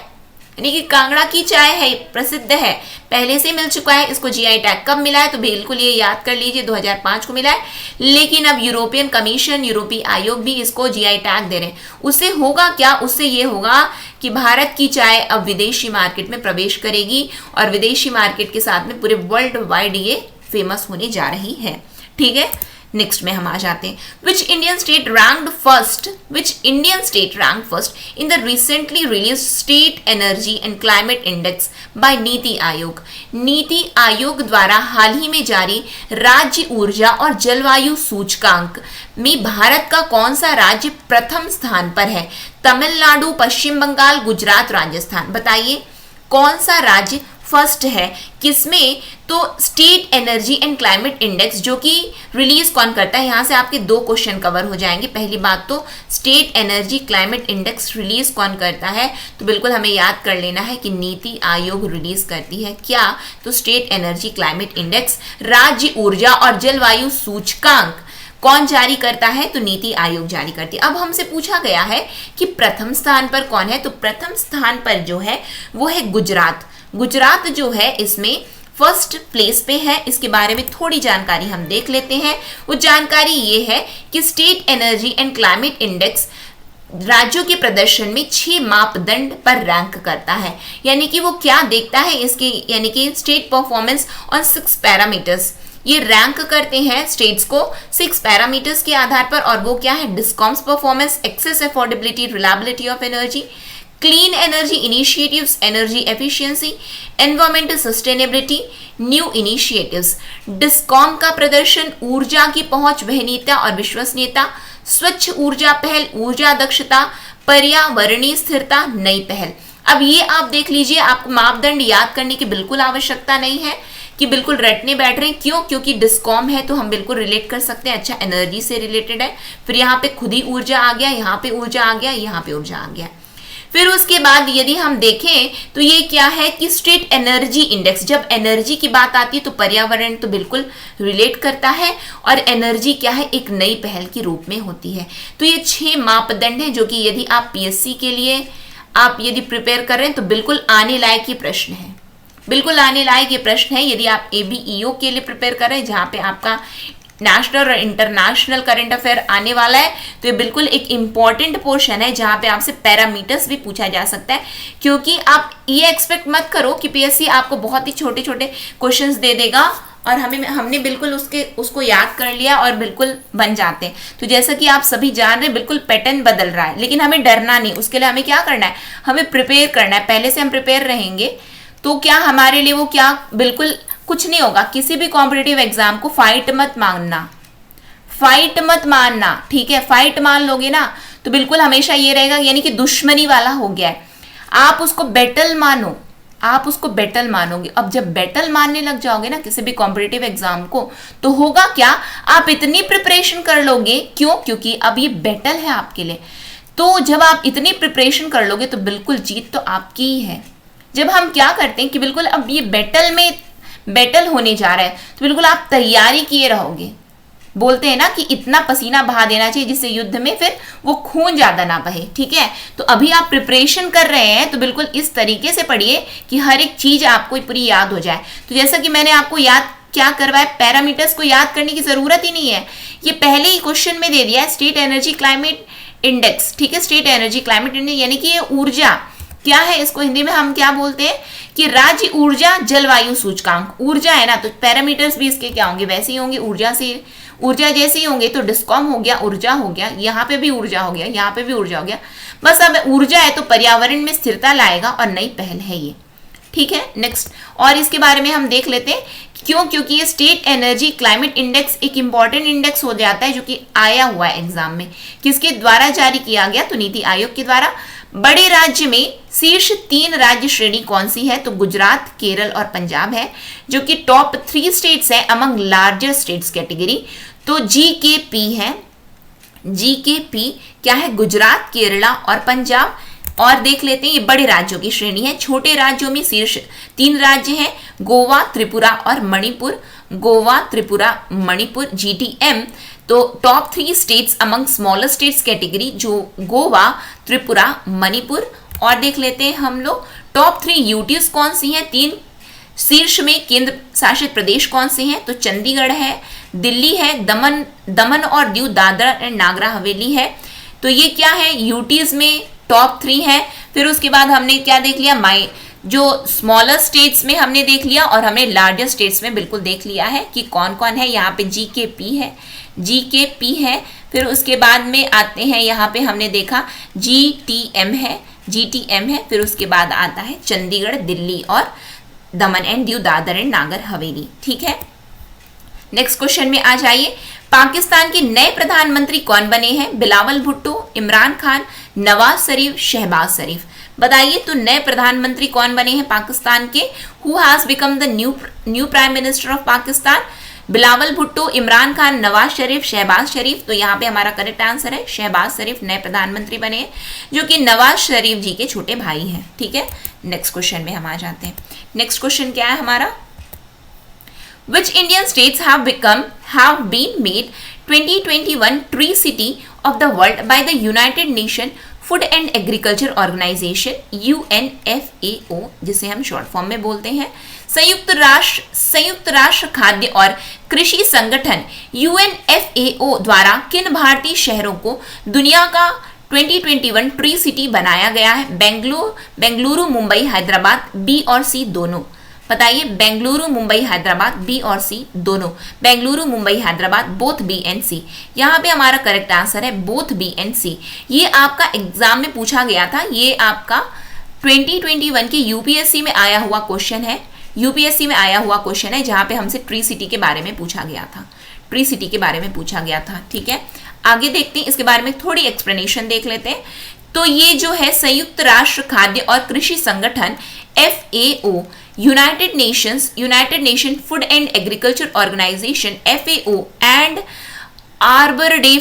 यानी कि कांगड़ा की चाय है, प्रसिद्ध है, पहले से मिल चुका है इसको जीआई टैग। कब मिला है, तो बिल्कुल ये याद कर लीजिए 2005 को मिला है। लेकिन अब यूरोपियन कमीशन, यूरोपीय आयोग भी इसको जीआई टैग दे रहे हैं। उससे होगा क्या, उससे ये होगा कि भारत की चाय अब विदेशी मार्केट में प्रवेश करेगी और विदेशी मार्केट के साथ में पूरे वर्ल्ड वाइड ये फेमस होने जा रही है, ठीक है। नेक्स्ट में हम आ जाते हैं, which Indian state ranked first in the recently release state energy and climate index bye NITI Aayog. NITI Aayog द्वारा हाल ही में जारी राज्य ऊर्जा और जलवायु सूचकांक में भारत का कौन सा राज्य प्रथम स्थान पर है, तमिलनाडु, पश्चिम बंगाल, गुजरात, राजस्थान। बताइए कौन सा राज्य फर्स्ट है किसमें, तो state energy and climate index जो कि रिलीज कौन करता है, यहां से आपके दो क्वेश्चन कवर हो जाएंगे। पहली बात तो state energy climate index release कौन करता है, तो बिल्कुल हमें याद कर लेना है कि नीति आयोग रिलीज करती है क्या, तो स्टेट एनर्जी क्लाइमेट इंडेक्स। राज्य ऊर्जा और जलवायु सूचकांक कौन जारी करता है, तो नीति आयोग जारी करती है। अब हमसे पूछा गया है कि प्रथम स्थान पर कौन है, तो प्रथम स्थान पर जो है वो है गुजरात। गुजरात जो है इसमें फर्स्ट प्लेस पे है। इसके बारे में थोड़ी जानकारी हम देख लेते हैं। वो जानकारी ये है कि state energy and climate index राज्यों के प्रदर्शन में 6 मापदंड पर रैंक करता है। यानी कि वो क्या देखता है इसके, यानी कि स्टेट परफॉर्मेंस ऑन 6 पैरामीटर्स, ये रैंक करते हैं स्टेट्स को 6 पैरामीटर्स के आधार पर। और वो क्या है, discoms performance, access affordability, reliability of energy, clean energy initiatives, energy efficiency, environmental sustainability, new initiatives, discom का प्रदर्शन, ऊर्जा की पहुंच, वहनीयता और विश्वसनीयता, स्वच्छ ऊर्जा पहल, ऊर्जा दक्षता, पर्यावरणीय स्थिरता, नई पहल। अब ये आप देख लीजिए, आपको मापदंड याद करने की बिल्कुल आवश्यकता नहीं है कि बिल्कुल रटने बैठ रहे हैं। क्यों, क्योंकि डिस्कॉम है तो हम बिल्कुल रिलेट कर सकते हैं, अच्छा एनर्जी से रिलेटेड है, फिर यहाँ पे खुद ही ऊर्जा आ गया, यहाँ पे ऊर्जा आ गया, यहाँ पे ऊर्जा आ गया। फिर उसके बाद यदि हम देखें तो ये क्या है कि स्टेट एनर्जी इंडेक्स, जब एनर्जी की बात आती है तो पर्यावरण तो बिल्कुल रिलेट करता है, और एनर्जी क्या है, एक नई पहल के रूप में होती है। तो ये 6 मापदंड हैं जो कि यदि आप पीएससी के लिए आप यदि प्रिपेयर कर रहे हैं तो बिल्कुल आने लायक ये प्रश्न है, बिल्कुल आने लायक ये प्रश्न है। यदि आप एबीईओ के लिए प्रिपेयर कर रहे हैं जहाँ पे आपका नेशनल और इंटरनेशनल करंट अफेयर आने वाला है, तो ये बिल्कुल एक इम्पॉर्टेंट पोर्शन है जहाँ पे आपसे पैरामीटर्स भी पूछा जा सकता है। क्योंकि आप ये एक्सपेक्ट मत करो कि पीएससी आपको बहुत ही छोटे छोटे क्वेश्चंस दे देगा और हमने बिल्कुल उसको याद कर लिया और बिल्कुल बन जाते हैं। तो जैसा कि आप सभी जान रहे हैं बिल्कुल पैटर्न बदल रहा है, लेकिन हमें डरना नहीं, उसके लिए हमें क्या करना है, हमें प्रिपेयर करना है। पहले से हम प्रिपेयर रहेंगे तो क्या हमारे लिए वो क्या बिल्कुल कुछ नहीं होगा। किसी भी कॉम्पिटिटिव एग्जाम को फाइट मत मानना, ठीक है। फाइट मान लोगे ना तो बिल्कुल हमेशा ये रहेगा, यानी कि दुश्मनी वाला हो गया है। आप उसको बैटल मानो, आप उसको बैटल मानोगे। अब जब बैटल मानने लग जाओगे ना किसी भी कॉम्पिटिटिव एग्जाम को, तो होगा क्या, आप इतनी प्रिपरेशन कर लोगे। क्यों, क्योंकि अब ये बैटल है आपके लिए। तो जब आप इतनी प्रिपरेशन कर लोगे तो बिल्कुल जीत तो आपकी ही है। जब हम क्या करते हैं कि बिल्कुल अब ये बैटल होने जा रहा है तो बिल्कुल आप तैयारी किए रहोगे। बोलते हैं ना कि इतना पसीना बहा देना चाहिए जिससे युद्ध में फिर वो खून ज्यादा ना बहे, ठीक है। तो अभी आप प्रिपरेशन कर रहे हैं तो बिल्कुल इस तरीके से पढ़िए कि हर एक चीज आपको पूरी याद हो जाए। तो जैसा कि मैंने आपको याद क्या करवाया, पैरामीटर्स को याद करने की जरूरत ही नहीं है, ये पहले ही क्वेश्चन में दे दिया है, स्टेट एनर्जी क्लाइमेट इंडेक्स, ठीक है। स्टेट एनर्जी क्लाइमेट इंडेक्स यानी कि ये ऊर्जा क्या है, इसको हिंदी में हम क्या बोलते हैं कि राज्य ऊर्जा जलवायु सूचकांक। ऊर्जा है ना तो पैरामीटर्स भी इसके क्या होंगे, वैसे ही होंगे, ऊर्जा जैसे ही होंगे। तो डिस्कॉम हो गया, ऊर्जा हो गया, यहाँ पे भी ऊर्जा हो गया, यहाँ पे भी ऊर्जा हो गया। बस अब ऊर्जा है तो पर्यावरण में स्थिरता लाएगा और नई पहल है ये। ठीक है। नेक्स्ट, और इसके बारे में हम देख लेते हैं क्यों, क्योंकि ये स्टेट एनर्जी क्लाइमेट इंडेक्स एक इंपॉर्टेंट इंडेक्स हो जाता है जो कि आया हुआ है एग्जाम में। किसके द्वारा जारी किया गया? तो नीति आयोग के द्वारा। बड़े राज्य में शीर्ष 3 राज्य श्रेणी कौन सी है? तो गुजरात, केरल और पंजाब है, जो कि टॉप 3 स्टेट्स है अमंग लार्जर स्टेट्स कैटेगरी। तो GKP है, GKP क्या है? गुजरात, केरला और पंजाब। और देख लेते हैं, ये बड़े राज्यों की श्रेणी है। छोटे राज्यों में शीर्ष 3 राज्य हैं, गोवा, त्रिपुरा और मणिपुर। गोवा, त्रिपुरा, मणिपुर, GTM। तो top 3 states among smaller states category, जो गोवा, त्रिपुरा, मणिपुर। और देख लेते हैं हम लोग टॉप 3 यूटीज कौन सी हैं? 3 शीर्ष में केंद्र शासित प्रदेश कौन से हैं? तो चंडीगढ़ है, दिल्ली है, दमन और दीव, दादरा एंड नागर हवेली है। तो ये क्या है? यूटीज में टॉप 3 है। फिर उसके बाद हमने क्या देख लिया? जो स्मॉलर स्टेट्स में हमने देख लिया, और हमने लार्जर स्टेट्स में बिल्कुल देख लिया है कि कौन कौन है। यहाँ पे GKP है। फिर उसके बाद में आते हैं, यहाँ पे हमने देखा GTM है। फिर उसके बाद आता है चंडीगढ़, दिल्ली और दमन एंड दीव, दादर एंड नागर हवेली। ठीक है। नेक्स्ट क्वेश्चन में आ जाइए। पाकिस्तान के नए प्रधानमंत्री कौन बने हैं? बिलावल भुट्टो, इमरान खान, नवाज शरीफ, शहबाज शरीफ। बताइए, तो नए प्रधानमंत्री कौन बने हैं पाकिस्तान के? Who has become the new prime minister of Pakistan? Bilawal Bhutto, Imran Khan, Nawaz Sharif, Shehbaz Sharif. तो यहाँ पे हमारा करेक्ट आंसर है शहबाज शरीफ नए प्रधानमंत्री बने हैं, जो कि नवाज शरीफ जी के छोटे भाई हैं। ठीक है। नेक्स्ट क्वेश्चन में हम आ जाते हैं। नेक्स्ट क्वेश्चन क्या है हमारा? Which Indian states have been made 2021 Tree City of the World by the United Nations Food and Agriculture Organization UNFAO, जिसे हम शॉर्ट फॉर्म में बोलते हैं। संयुक्त राष्ट्र खाद्य और कृषि संगठन UNFAO द्वारा किन भारतीय शहरों को दुनिया का 2021 ट्री सिटी बनाया गया है? बेंगलुरु, मुंबई, हैदराबाद, बी और सी दोनों। बताइए, बेंगलुरु, मुंबई, हैदराबाद, बी और सी दोनों। Bengaluru, Mumbai, Hyderabad, both B and C. यहाँ पे हमारा करेक्ट आंसर है बोथ बी एंड सी। ये आपका एग्जाम में पूछा गया था, ये आपका 2021 के यूपीएससी में आया हुआ क्वेश्चन है। यूपीएससी में आया हुआ क्वेश्चन है जहाँ पे हमसे ट्री सिटी के बारे में पूछा गया था। ट्री सिटी के बारे में पूछा गया था। ठीक है, आगे देखते हैं, इसके बारे में थोड़ी एक्सप्लेनेशन देख लेते हैं। तो ये जो है संयुक्त राष्ट्र खाद्य और कृषि संगठन FAO, United Nation Food and Agriculture Organization FAO and Arbor Day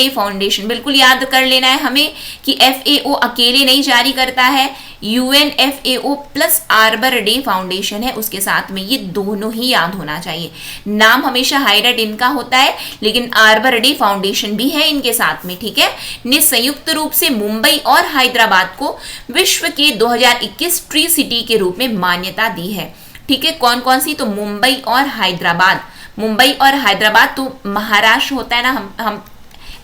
Foundation बिल्कुल याद कर लेना है हमें कि FAO अकेले नहीं जारी करता है, UNFAO plus arbor Day foundation है उसके साथ में, ये दोनों ही याद होना चाहिए। नाम हमेशा हाईलाइट इनका होता है, लेकिन आर्बर डे फाउंडेशन भी है इनके साथ में। ठीक है, ने संयुक्त रूप से मुंबई और हैदराबाद को विश्व के 2021 ट्री सिटी के रूप में मान्यता दी है। ठीक है, कौन कौन सी? तो मुंबई और हैदराबाद तो महाराष्ट्र होता है ना, हम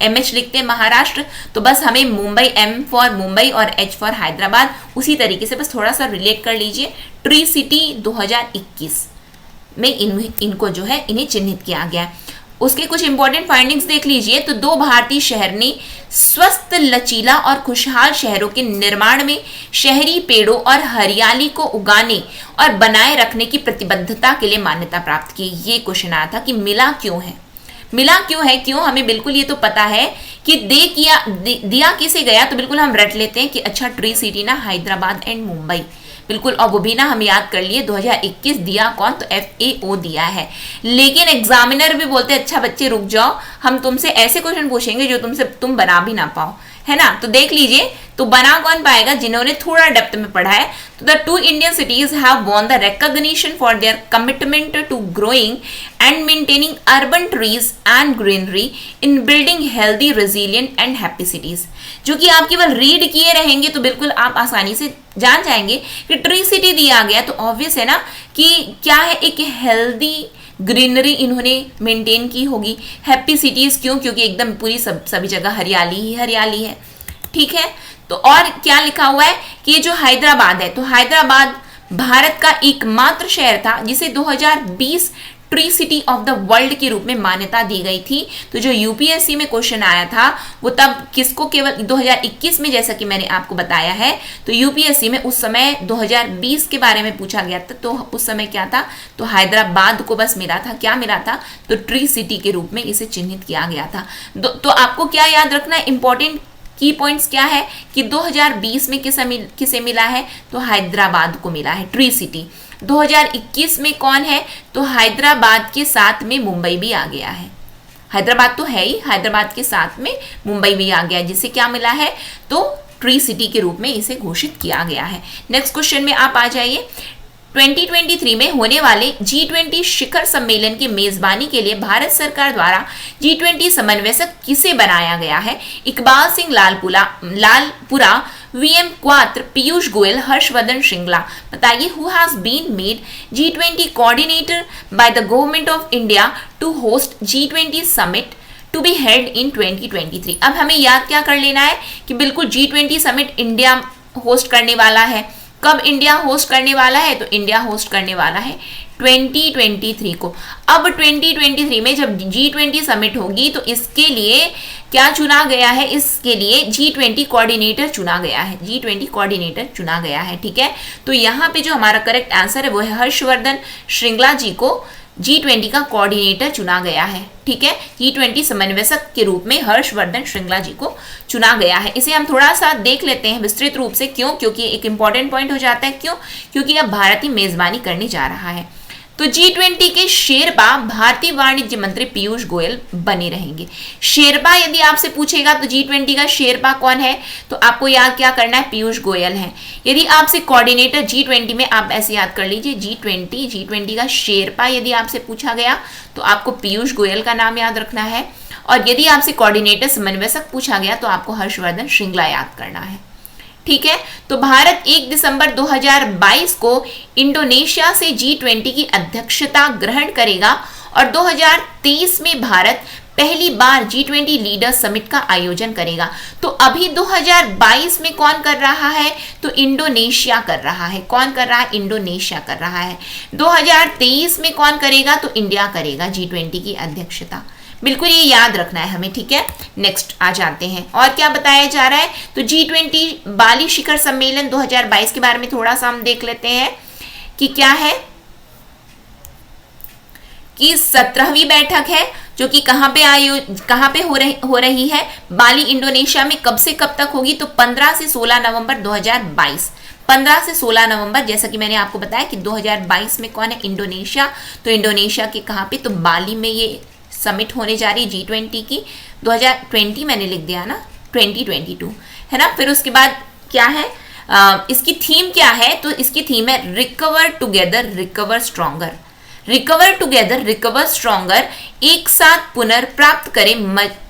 MH लिखते हैं महाराष्ट्र, तो बस हमें मुंबई, M फॉर मुंबई और H फॉर हैदराबाद, उसी तरीके से बस थोड़ा सा रिलेट कर लीजिए। ट्री सिटी 2021 में इनको जो है इन्हें चिन्हित किया गया। उसके कुछ इंपॉर्टेंट फाइंडिंग्स देख लीजिए। तो 2 भारतीय शहर ने स्वस्थ, लचीला और खुशहाल शहरों के निर्माण में शहरी पेड़ों और हरियाली को उगाने और बनाए रखने की प्रतिबद्धता के लिए मान्यता प्राप्त की। ये क्वेश्चन आया था कि मिला क्यों है, क्यों? हमें बिल्कुल ये तो पता है कि दिया किसे गया, तो बिल्कुल हम रट लेते हैं कि अच्छा ट्री सिटी ना हैदराबाद एंड मुंबई, बिल्कुल। और वो भी ना हम याद कर लिए 2021 दिया कौन? तो FAO दिया है। लेकिन एग्जामिनर भी बोलते हैं अच्छा बच्चे रुक जाओ, हम तुमसे ऐसे क्वेश्चन पूछेंगे जो तुम बना भी ना पाओ, है ना। तो देख लीजिए, तो बना कौन पाएगा? जिन्होंने थोड़ा डेप्थ में पढ़ा है। तो the 2 Indian cities have won the recognition for their commitment to growing and maintaining urban trees and greenery in building healthy, resilient and happy cities। जो कि आप केवल रीड किए रहेंगे तो बिल्कुल आप आसानी से जान जाएंगे कि ट्री सिटी दिया गया, तो ऑब्वियस है ना कि क्या है, एक हेल्दी ग्रीनरी इन्होंने मेंटेन की होगी। हैप्पी सिटीज क्यों? क्योंकि एकदम पूरी सभी जगह हरियाली ही हरियाली है। ठीक है, तो और क्या लिखा हुआ है कि ये जो हैदराबाद है, तो हैदराबाद भारत का एकमात्र शहर था जिसे 2020 tree city of the world के रूप में मान्यता दी गई थी। तो जो यूपीएससी में क्वेश्चन आया था वो तब किसको, केवल 2021 में, जैसा कि मैंने आपको बताया है। तो यूपीएससी में उस समय 2020 के बारे में पूछा गया था, तो उस समय क्या था, तो हैदराबाद को बस मिला था, क्या मिला था, तो ट्री सिटी के रूप में इसे चिन्हित किया गया था। तो आपको क्या याद रखना है, इंपॉर्टेंट की पॉइंट्स क्या है कि 2020 में किसे मिला है, तो हैदराबाद को मिला है ट्री सिटी। 2021 में कौन है, तो हैदराबाद के साथ में मुंबई भी आ गया है। हैदराबाद तो है ही, हैदराबाद के साथ में मुंबई भी आ गया है, जिसे क्या मिला है, तो ट्री सिटी के रूप में इसे घोषित किया गया है। नेक्स्ट क्वेश्चन में आप आ जाइए। 2023 में होने वाले G20 शिखर सम्मेलन की मेजबानी के लिए भारत सरकार द्वारा G20 समन्वयक किसे बनाया गया है? इकबाल सिंह लालपुरा, VM क्वात्र, पीयूष गोयल, हर्षवर्धन श्रृंगला। बताइए, who has been made G20 coordinator by the government of India to host G20 summit to be held in 2023। अब हमें याद क्या कर लेना है कि बिल्कुल G20 समिट इंडिया होस्ट करने वाला है। कब इंडिया होस्ट करने वाला है, तो इंडिया होस्ट करने वाला है 2023 को। अब 2023 में जब G20 समिट होगी तो इसके लिए क्या चुना गया है, इसके लिए G20 कोऑर्डिनेटर चुना गया है, G20 कोऑर्डिनेटर चुना गया है। ठीक है, तो यहाँ पे जो हमारा करेक्ट आंसर है वो है हर्षवर्धन श्रृंगला जी को G20 का कोऑर्डिनेटर चुना गया है। ठीक है, G20 समन्वयक के रूप में हर्षवर्धन श्रृंगला जी को चुना गया है। इसे हम थोड़ा सा देख लेते हैं विस्तृत रूप से। क्यों? क्योंकि एक इंपॉर्टेंट पॉइंट हो जाता है। क्यों? क्योंकि अब भारत ही मेजबानी करने जा रहा है। तो G20 के शेरपा भारतीय वाणिज्य मंत्री पीयूष गोयल बने रहेंगे। शेरपा यदि आपसे पूछेगा तो G20 का शेरपा कौन है, तो आपको याद क्या करना है, पीयूष गोयल है। यदि आपसे कोऑर्डिनेटर G20 में, आप ऐसे याद कर लीजिए, G20 का शेरपा यदि आपसे पूछा गया तो आपको पीयूष गोयल का नाम याद रखना है। और यदि आपसे कोऑर्डिनेटर समन्वयक पूछा गया तो आपको हर्षवर्धन श्रृंगला याद करना है। ठीक है, तो भारत 1 दिसंबर 2022 को इंडोनेशिया से G20 की अध्यक्षता ग्रहण करेगा और 2023 में भारत पहली बार G20 लीडर समिट का आयोजन करेगा। तो अभी 2022 में कौन कर रहा है, तो इंडोनेशिया कर रहा है। कौन कर रहा है, इंडोनेशिया कर रहा है। 2023 में कौन करेगा, तो इंडिया करेगा G20 की अध्यक्षता। बिल्कुल ये याद रखना है हमें। ठीक है, नेक्स्ट आ जाते हैं। और क्या बताया जा रहा है, तो G20 बाली शिखर सम्मेलन 2022 के बारे में थोड़ा सा हम देख लेते हैं कि क्या है, कि 17वीं बैठक है जो कि कहाँ पे हो रही है, बाली इंडोनेशिया में। कब से कब तक होगी, तो 15 से 16 नवंबर 2022। 15 से 16 नवंबर, जैसा कि मैंने आपको बताया कि 2022 में कौन है, इंडोनेशिया। तो इंडोनेशिया के कहाँ पे, तो बाली में ये समिट होने जा रही है G20 की। 2020 मैंने लिख दिया ना, 2022 है ना। फिर उसके बाद क्या है, इसकी थीम क्या है, तो इसकी थीम है recover together recover stronger. Recover together recover stronger, एक साथ पुनर्प्राप्त करें,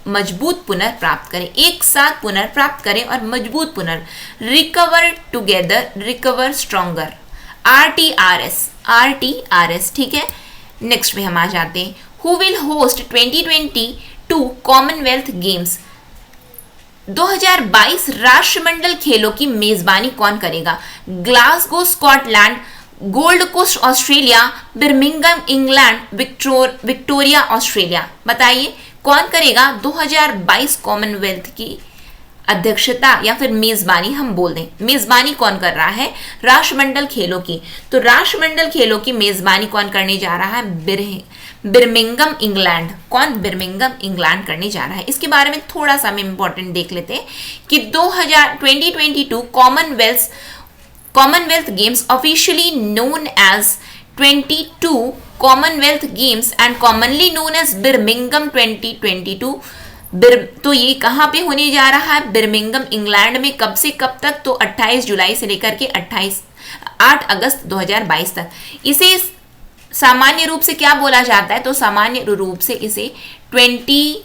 मजबूत पुनर्प्राप्त करें, एक साथ पुनर्प्राप्त करें और मजबूत recover together recover stronger, RTRS। ठीक है, नेक्स्ट में हम आ जाते हैं। Who will host 2022 Commonwealth Games? 2022 राष्ट्रमंडल खेलों की मेजबानी कौन करेगा? Glasgow Scotland, Gold Coast Australia, Birmingham England, Victoria Australia. बताइए कौन करेगा 2022 कॉमनवेल्थ की अध्यक्षता या फिर मेजबानी, हम बोल दें मेजबानी कौन कर रहा है राष्ट्रमंडल खेलों की। तो राष्ट्रमंडल खेलों की मेजबानी कौन करने जा रहा है, बर्मिंघम इंग्लैंड। कौन, बर्मिंघम इंग्लैंड करने जा रहा है। इसके बारे में थोड़ा सा हम इंपॉर्टेंट देख लेते हैं कि 2022 Commonwealth Games officially known as 22 Commonwealth Games and commonly known as Birmingham 2022। तो ये कहाँ पे होने जा रहा है, बर्मिंघम इंग्लैंड में। कब से कब तक, तो 28 जुलाई से लेकर के 8 अगस्त 2022 तक। इसे सामान्य रूप से क्या बोला जाता है, तो सामान्य रूप से इसे 22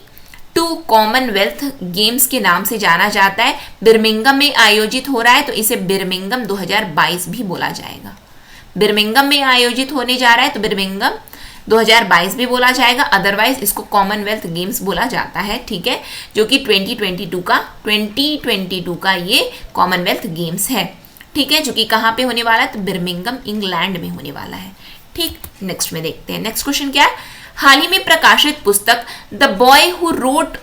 कॉमनवेल्थ गेम्स के नाम से जाना जाता है। बर्मिंघम में आयोजित हो रहा है तो इसे बर्मिंघम 2022 भी बोला जाएगा। बर्मिंघम में आयोजित होने जा रहा है तो बर्मिंघम 2022 भी बोला जाएगा, अदरवाइज इसको कॉमनवेल्थ गेम्स बोला जाता है। ठीक है, जो कि 2022 का ये कॉमनवेल्थ गेम्स है। ठीक है, जो कि कहाँ पे होने वाला है, तो बर्मिंघम इंग्लैंड में होने वाला है। ठीक, नेक्स्ट में देखते हैं। नेक्स्ट क्वेश्चन क्या है, हाल ही में प्रकाशित पुस्तक the boy who wrote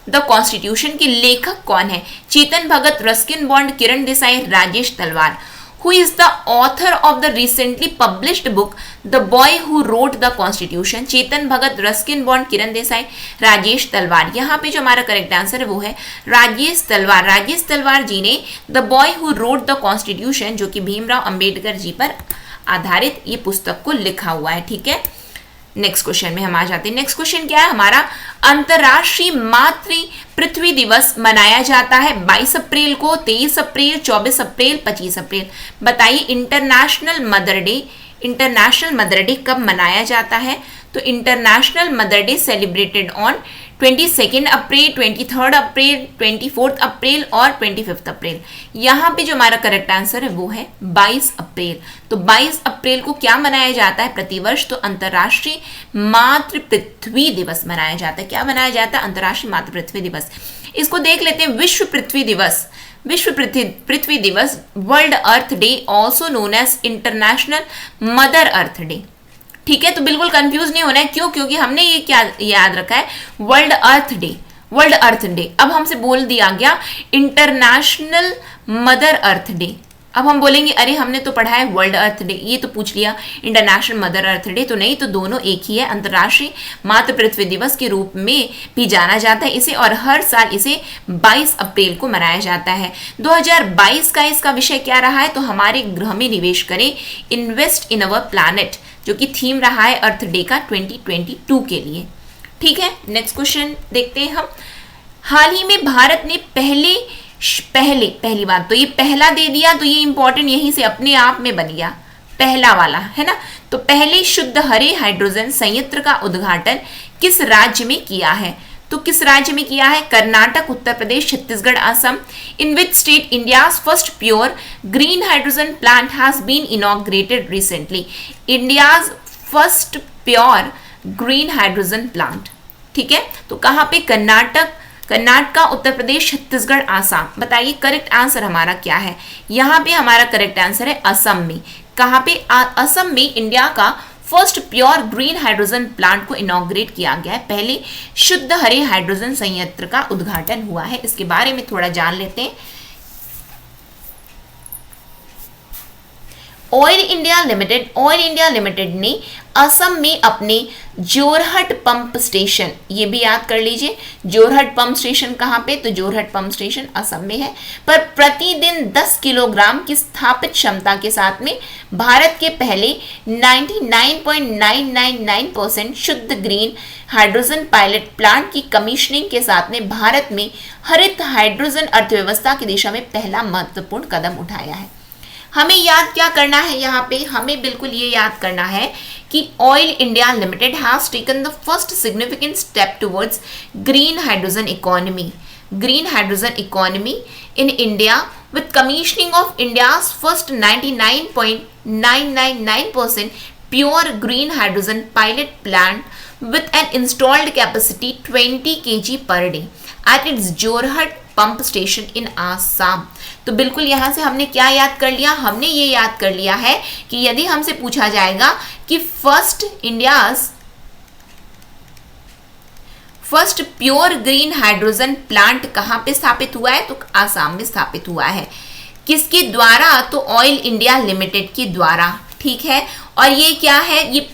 the constitution के लेखक कौन है? चेतन भगत, रस्किन बॉन्ड, किरण देसाई, राजेश तलवार। Who is the author of the recently published book The Boy Who Wrote the Constitution? Chetan Bhagat, Ruskin Bond, Kiran Desai, Rajesh Talwar. यहाँ पे जो हमारा करेक्ट आंसर है वो है राजेश तलवार। राजेश तलवार जी ने the boy who wrote the constitution, जो कि भीमराव अंबेडकर जी पर आधारित ये पुस्तक को लिखा हुआ है। ठीक है, नेक्स्ट क्वेश्चन में हम आ जाते हैं। नेक्स्ट क्वेश्चन क्या है हमारा, अंतर्राष्ट्रीय मातृ पृथ्वी दिवस मनाया जाता है 22 अप्रैल को, 23 अप्रैल, 24 अप्रैल, 25 अप्रैल। बताइए इंटरनेशनल मदर डे कब मनाया जाता है? तो international mother day celebrated on 22 अप्रैल, 23 अप्रैल, 24 अप्रैल और 25 अप्रैल। यहाँ पे जो हमारा करेक्ट आंसर है वो है 22 अप्रैल। तो 22 अप्रैल को क्या मनाया जाता है प्रतिवर्ष? तो अंतर्राष्ट्रीय मातृ पृथ्वी दिवस मनाया जाता है। क्या मनाया जाता है? अंतर्राष्ट्रीय मातृ पृथ्वी दिवस। इसको देख लेते हैं, विश्व पृथ्वी दिवस। विश्व पृथ्वी दिवस, world earth day, also known as international mother earth day. ठीक है, तो बिल्कुल कंफ्यूज नहीं होना है। क्यों? क्योंकि हमने ये क्या याद रखा है, world earth day, world earth day. अब हमसे बोल दिया गया इंटरनेशनल मदर अर्थ डे। अब हम बोलेंगे अरे हमने तो पढ़ा है वर्ल्ड अर्थ डे, ये तो पूछ लिया इंटरनेशनल मदर अर्थ डे, तो नहीं, तो दोनों एक ही है। अंतर्राष्ट्रीय मातृ पृथ्वी दिवस के रूप में भी जाना जाता है इसे, और हर साल इसे 22 अप्रैल को मनाया जाता है। 2022 का इसका विषय क्या रहा है? तो हमारे ग्रह में निवेश करें, इन्वेस्ट इन अवर प्लैनेट, जो कि थीम रहा है अर्थ डे का 2022 के लिए। ठीक है, नेक्स्ट क्वेश्चन देखते हैं हम। हाल ही में भारत ने पहली बात तो ये पहला दे दिया, तो ये इंपॉर्टेंट यहीं से अपने आप में बन गया, पहला वाला है ना। तो पहले शुद्ध हरे हाइड्रोजन संयंत्र का उद्घाटन किस राज्य में किया है? तो किस राज्य में किया है? Karnataka, Uttar Pradesh, Chhattisgarh, Assam. In which state India's first pure green hydrogen plant has been inaugurated recently? India's first pure green hydrogen plant. ठीक है, तो कहाँ पे? कर्नाटक, उत्तर प्रदेश, छत्तीसगढ़, आसाम। बताइए करेक्ट आंसर हमारा क्या है? यहाँ पे हमारा करेक्ट आंसर है असम में। कहाँ पे? असम में इंडिया का first pure green hydrogen plant को इनॉग्रेट किया गया है। पहले शुद्ध हरे हाइड्रोजन संयंत्र का उद्घाटन हुआ है। इसके बारे में थोड़ा जान लेते हैं। ऑयल इंडिया लिमिटेड ने असम में अपने जोरहट पंप स्टेशन, ये भी याद कर लीजिए, जोरहट पंप स्टेशन कहाँ पे? तो जोरहट पंप स्टेशन असम में है, पर प्रतिदिन 10 किलोग्राम की स्थापित क्षमता के साथ में भारत के पहले 99.999% शुद्ध ग्रीन हाइड्रोजन पायलट प्लांट की कमीशनिंग के साथ में भारत में हरित हाइड्रोजन अर्थव्यवस्था की दिशा में पहला महत्वपूर्ण कदम उठाया है। हमें याद क्या करना है यहाँ पे? हमें बिल्कुल ये याद करना है कि oil India limited has taken the first significant step towards green hydrogen economy in India with commissioning of India's first 99.999% pure green hydrogen pilot plant with an installed capacity 20 kg per day at its Jorhat pump station इन आसाम। तो बिल्कुल यहां से हमने क्या याद कर लिया? हमने ये याद कर लिया है कि यदि हमसे पूछा जाएगा कि first pure green hydrogen plant कहां पे स्थापित हुआ है? तो आसाम में स्थापित हुआ है। किसके द्वारा? तो ऑयल इंडिया लिमिटेड के द्वारा। ठीक है, और ये क्या है? ये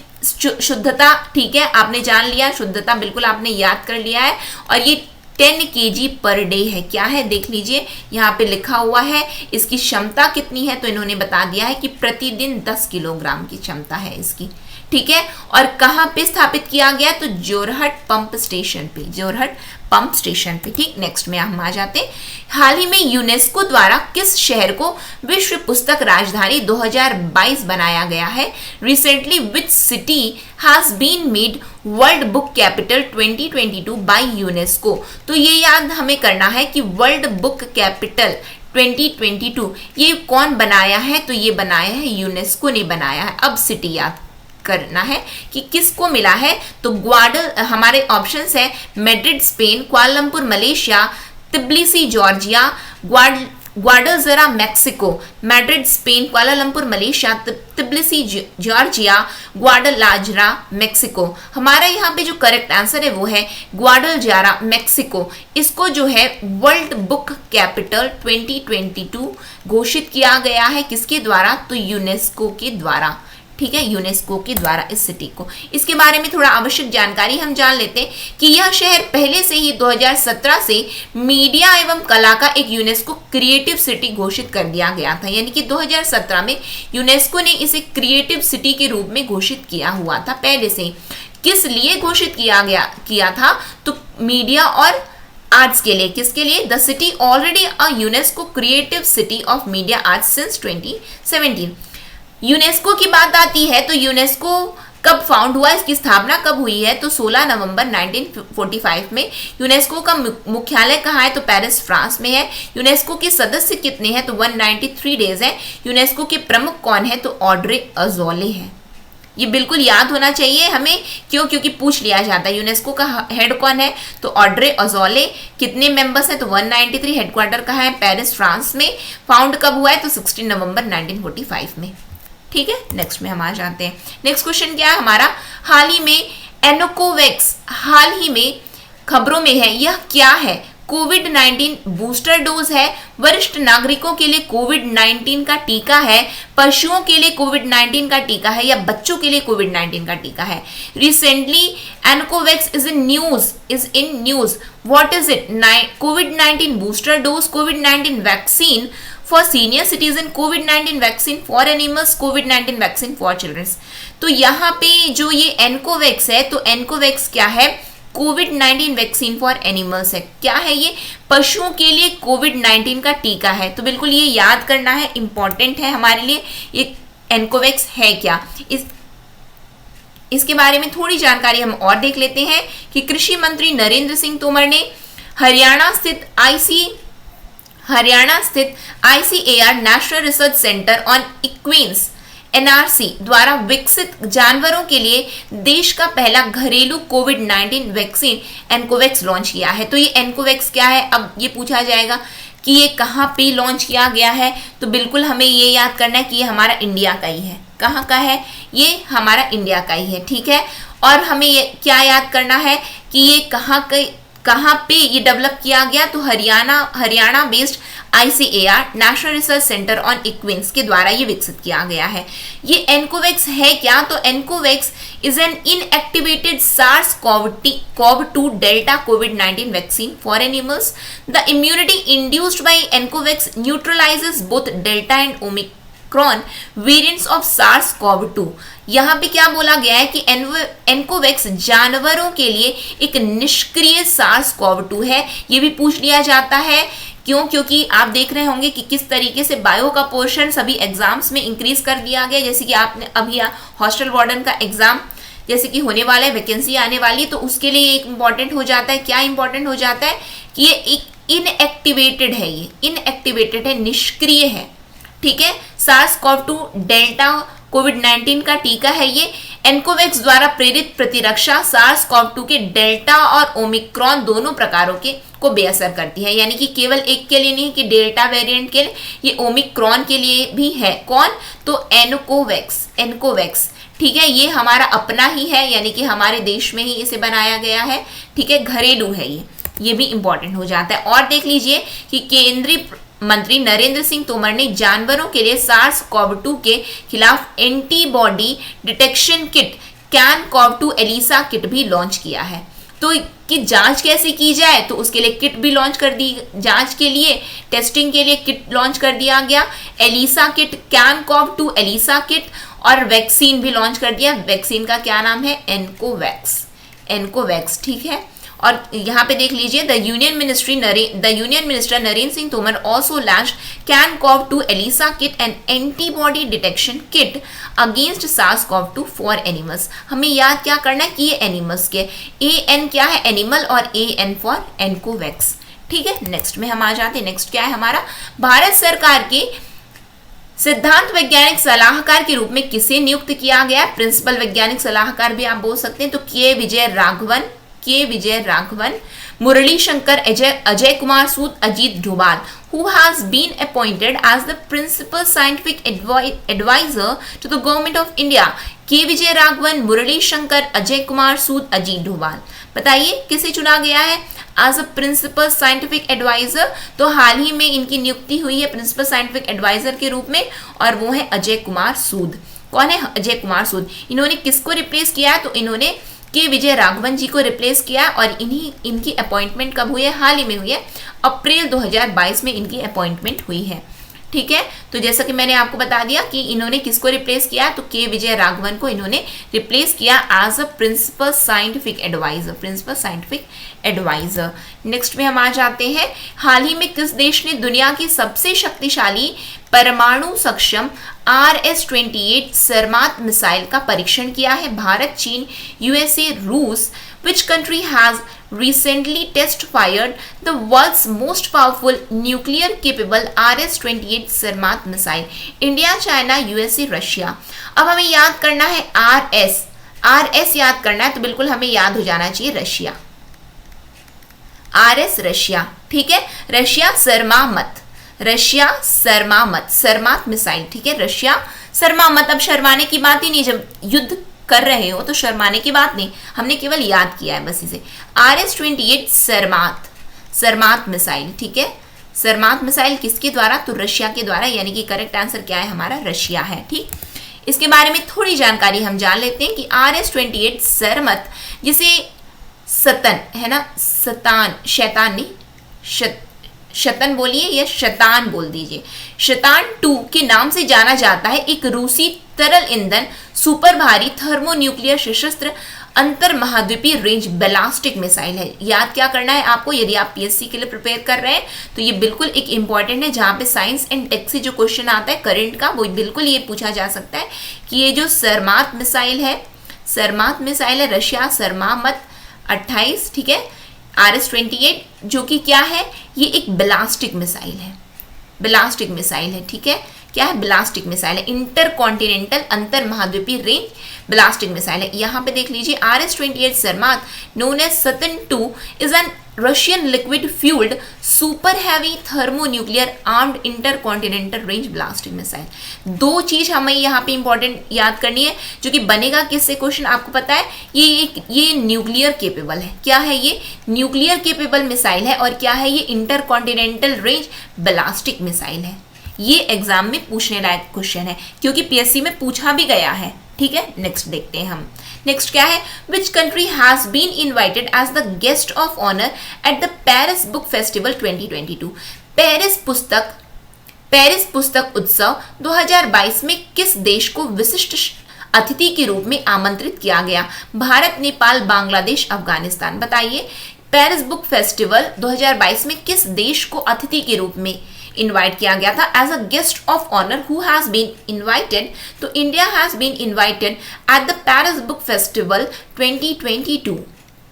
शुद्धता, ठीक है, आपने जान लिया, शुद्धता बिल्कुल आपने याद कर लिया है। और ये 10 kg पर डे है। क्या है? देख लीजिए यहाँ पे लिखा हुआ है। इसकी क्षमता कितनी है? तो इन्होंने बता दिया है कि प्रतिदिन 10 किलोग्राम की क्षमता है इसकी। ठीक है, और कहाँ पे स्थापित किया गया? तो जोरहट पंप स्टेशन पे। ठीक, नेक्स्ट में हम आ जाते हैं। हाल ही में यूनेस्को द्वारा किस शहर को विश्व पुस्तक राजधानी 2022 बनाया गया है? Recently which city has been made World Book Capital 2022 by UNESCO? तो ये याद हमें करना है कि वर्ल्ड बुक कैपिटल 2022 ये कौन बनाया है? तो ये बनाया है यूनेस्को ने बनाया है। अब सिटी याद करना है कि किसको मिला है? तो हमारे ऑप्शंस है Madrid Spain, Kuala Lumpur Malaysia, Tbilisi Georgia, Guadalajara Mexico, Madrid Spain, Kuala Lumpur Malaysia, Tbilisi Georgia, Guadalajara Mexico. हमारा यहाँ पे जो करेक्ट आंसर है वो है ग्वाडलजारा मैक्सिको। इसको जो है वर्ल्ड बुक कैपिटल 2022 घोषित किया गया है, किसके द्वारा? तो यूनेस्को के द्वारा। ठीक है, यूनेस्को के द्वारा इस सिटी को। इसके बारे में थोड़ा आवश्यक जानकारी हम जान लेते हैं कि यह शहर पहले से ही 2017 से मीडिया एवं कला का एक यूनेस्को क्रिएटिव सिटी घोषित कर दिया गया था। यानी कि 2017 में यूनेस्को ने इसे क्रिएटिव सिटी के रूप में घोषित किया हुआ था पहले से। किस लिए घोषित किया था? तो मीडिया और आर्ट्स के लिए। किसके लिए? The city already a UNESCO creative city of media arts since 2017। UNESCO की बात आती है तो यूनेस्को कब फाउंड हुआ, इसकी स्थापना कब हुई है? तो 16 नवंबर 1945 में। यूनेस्को का मुख्यालय कहाँ है? तो पेरिस फ्रांस में है। यूनेस्को के सदस्य कितने हैं? तो 193 डेज है। यूनेस्को के प्रमुख कौन है? तो ऑड्रे अजौले है। ये बिल्कुल याद होना चाहिए हमें, क्यों? क्योंकि पूछ लिया जाता है यूनेस्को का हेड कौन है? तो ऑड्रे अजौले। कितने मेंबर्स हैं? तो 193। हेडक्वार्टर कहाँ है? पेरिस फ्रांस में। फाउंड कब हुआ है? तो 16 नवंबर 1945 में। ठीक है, नेक्स्ट में हम आ जाते हैं। नेक्स्ट क्वेश्चन क्या है हमारा? हाल ही में एनकोवैक्स हाल ही में खबरों में है, यह क्या है? कोविड-19 बूस्टर डोज है, वरिष्ठ नागरिकों के लिए कोविड-19 का टीका है, पशुओं के लिए कोविड-19 का टीका है, या बच्चों के लिए कोविड-19 का टीका है? Recently एनकोवैक्स is in news. What is it? Covid booster dose, covid vaccine for senior citizen, covid vaccine for animals, covid vaccine for children's. तो यहाँ पे जो ये एनकोवैक्स है, तो एनकोवैक्स क्या है? कोविड-19 वैक्सीन फॉर एनिमल्स है। क्या है ये? पशुओं के लिए कोविड-19 का टीका है। तो बिल्कुल ये याद करना है, इंपॉर्टेंट है हमारे लिए। ये एनकोवैक्स है क्या? इसके बारे में थोड़ी जानकारी हम और देख लेते हैं कि कृषि मंत्री नरेंद्र सिंह तोमर ने हरियाणा स्थित ICAR national research centre on इक्विन्स NRC द्वारा विकसित जानवरों के लिए देश का पहला घरेलू कोविड-19 वैक्सीन एनकोवैक्स लॉन्च किया है। तो ये एनकोवैक्स क्या है? अब ये पूछा जाएगा कि ये कहाँ पे लॉन्च किया गया है, तो बिल्कुल हमें ये याद करना है कि ये हमारा इंडिया का ही है। कहाँ का है? ये हमारा इंडिया का ही है। ठीक है, और हमें ये क्या याद करना है कि ये कहाँ पे ये डेवलप किया गया? तो Haryana based ICAR national research centre on इक्विन्स के द्वारा ये विकसित किया गया है। ये एनकोवैक्स है क्या? तो Ancovax is an inactivated SARS-CoV-2 delta कोविड-19 vaccine for animals. The immunity induced by Ancovax neutralises both delta and omicron variants of SARS-CoV-2। यहाँ पे क्या बोला गया है कि एनकोवैक्स जानवरों के लिए एक निष्क्रिय SARS-CoV-2 है। ये भी पूछ लिया जाता है। क्यों? क्योंकि आप देख रहे होंगे कि किस तरीके से बायो का पोर्शन सभी एग्जाम्स में इंक्रीज कर दिया गया। जैसे कि आपने अभी हॉस्टल वार्डन का एग्जाम जैसे कि होने वाला है, वैकेंसी आने वाली, तो उसके लिए एक इंपॉर्टेंट हो जाता है। क्या इंपॉर्टेंट हो जाता है? कि ये एक इनएक्टिवेटेड है, ये इनएक्टिवेटेड है, निष्क्रिय है। ठीक है, SARS-CoV-2 डेल्टा कोविड-19 का टीका है। ये एनकोवैक्स द्वारा प्रेरित प्रतिरक्षा SARS-CoV-2 के डेल्टा और ओमिक्रॉन दोनों प्रकारों को बेअसर करती है। यानी कि केवल एक के लिए नहीं कि डेल्टा वेरिएंट के लिए, ये ओमिक्रॉन के लिए भी है। कौन? तो एनकोवैक्स। ठीक है, ये हमारा अपना ही है, यानी कि हमारे देश में ही इसे बनाया गया है। ठीक है, घरेलू है ये भी इंपॉर्टेंट हो जाता है। और देख लीजिए कि केंद्रीय मंत्री नरेंद्र सिंह तोमर ने जानवरों के लिए SARS-CoV-2 के खिलाफ antibody detection kit CAN-CoV-2 ELISA kit भी लॉन्च किया है। तो कि जांच कैसे की जाए, तो उसके लिए किट भी लॉन्च कर दी। जांच के लिए, टेस्टिंग के लिए किट लॉन्च कर दिया गया, ELISA kit, CAN-CoV-2 ELISA kit, और वैक्सीन भी लॉन्च कर दिया। वैक्सीन का क्या नाम है? एनकोवैक्स। ठीक है, और यहाँ पे देख लीजिए the union minister Narendra Singh Tomar also launched CAN-CoV-2 ELISA kit and antibody detection kit against SARS-CoV-2 for animals. हमें याद क्या करना है कि ये एनिमल्स के, AN क्या है? एनिमल, और AN फॉर एनकोवैक्स। ठीक है, नेक्स्ट में हम आ जाते हैं। नेक्स्ट क्या है हमारा? भारत सरकार के सिद्धांत वैज्ञानिक सलाहकार के रूप में किसे नियुक्त किया गया? प्रिंसिपल वैज्ञानिक सलाहकार भी आप बोल सकते हैं। तो के Vijay Raghavan Murali Shankar Ajay Kumar Sood Ajit Doval, who has been appointed as the principal scientific advisor to the government of India. के विजय राघवन, मुरली शंकर, अजय कुमार सूद, अजीत डोभाल. बताइए किसे चुना गया है as a principal scientific adviser. तो हाल ही में इनकी नियुक्ति हुई है प्रिंसिपल साइंटिफिक एडवाइजर के रूप में और वो है अजय कुमार सूद. कौन है? अजय कुमार सूद. इन्होंने किसको रिप्लेस किया है? तो इन्होंने के विजय राघवन जी को रिप्लेस किया और इनकी अपॉइंटमेंट कब हुई है? हाल ही में हुई है, अप्रैल 2022 में इनकी अपॉइंटमेंट हुई है. ठीक है, तो जैसा कि मैंने आपको बता दिया कि इन्होंने किसको रिप्लेस किया, तो के विजय राघवन को इन्होंने रिप्लेस किया as a principal scientific adviser. Principal scientific adviser. Next में हम आ जाते हैं, हाल ही में किस देश ने दुनिया की सबसे शक्तिशाली परमाणु सक्षम RS-28 सरमात मिसाइल का परीक्षण किया है? भारत, चीन, यूएसए, रूस. Which country has recently test fired the world's most powerful nuclear capable RS-28 Sarmat missile? India, China, USA, Russia. अब हमें याद करना है RS याद करना है, तो बिल्कुल हमें याद हो जाना चाहिए रशिया. RS Russia. ठीक है, रशिया सरमामत, रशिया सरमामत, सरमात मिसाइल. ठीक है, रशिया सरमामत. अब शर्माने की बात ही नहीं, जब युद्ध कर रहे हो तो शर्माने की बात नहीं, हमने केवल याद किया है बस इसे. RS-28 Sarmat missile. ठीक है, सरमात मिसाइल किसके द्वारा? तो रशिया के द्वारा, यानी कि करेक्ट आंसर क्या है हमारा? रशिया है. ठीक, इसके बारे में थोड़ी जानकारी हम जान लेते हैं कि RS-28 सरमत, जिसे सतन है ना, सतान, शैतान नहीं, शतन बोलिए या शतान बोल दीजिए, शतान 2 के नाम से जाना जाता है, एक रूसी तरल ईंधन सुपर भारी थर्मोन्यूक्लियर सशस्त्र अंतर महाद्वीपीय रेंज बैलिस्टिक मिसाइल है. याद क्या करना है आपको, यदि आप पीएससी के लिए प्रिपेयर कर रहे हैं तो ये बिल्कुल एक इंपॉर्टेंट है, जहां पे साइंस एंड टेक से जो क्वेश्चन आता है करंट का, वो बिल्कुल ये पूछा जा सकता है कि ये जो सरमात मिसाइल है, सरमात मिसाइल है रशिया सरमामत 28. ठीक है, RS-28 जो कि क्या है, ये एक बैलिस्टिक मिसाइल है, बैलिस्टिक मिसाइल है. ठीक है, क्या है? बैलिस्टिक मिसाइल है, इंटर कॉन्टिनेंटल अंतर महाद्वीपीय रेंज बैलिस्टिक मिसाइल है. यहाँ पे देख लीजिए, RS-28 Sarmat known as Satan 2 is an Russian liquid fuelled super heavy thermonuclear armed intercontinental range ballistic missile. दो चीज हमें यहाँ पे इंपॉर्टेंट याद करनी है, जो कि बनेगा किससे क्वेश्चन आपको पता है, ये न्यूक्लियर केपेबल है. क्या है? ये न्यूक्लियर केपेबल मिसाइल है. और क्या है? ये inter continental range ballistic missile है. ये एग्जाम में पूछने लायक क्वेश्चन है, क्योंकि पीएससी में पूछा भी गया है. ठीक है, नेक्स्ट देखते हैं हम. नेक्स्ट क्या है? Which country has been invited as the guest of honour at the Paris book festival 2022? Paris पुस्तक उत्सव 2022 में किस देश को विशिष्ट अतिथि के रूप में आमंत्रित किया गया? भारत, नेपाल, बांग्लादेश, अफगानिस्तान. बताइए, पेरिस बुक फेस्टिवल 2022 में किस देश को अतिथि के रूप में इनवाइट किया गया था as a guest of honour? Who has been invited? तो India has been invited at the Paris book festival 2022.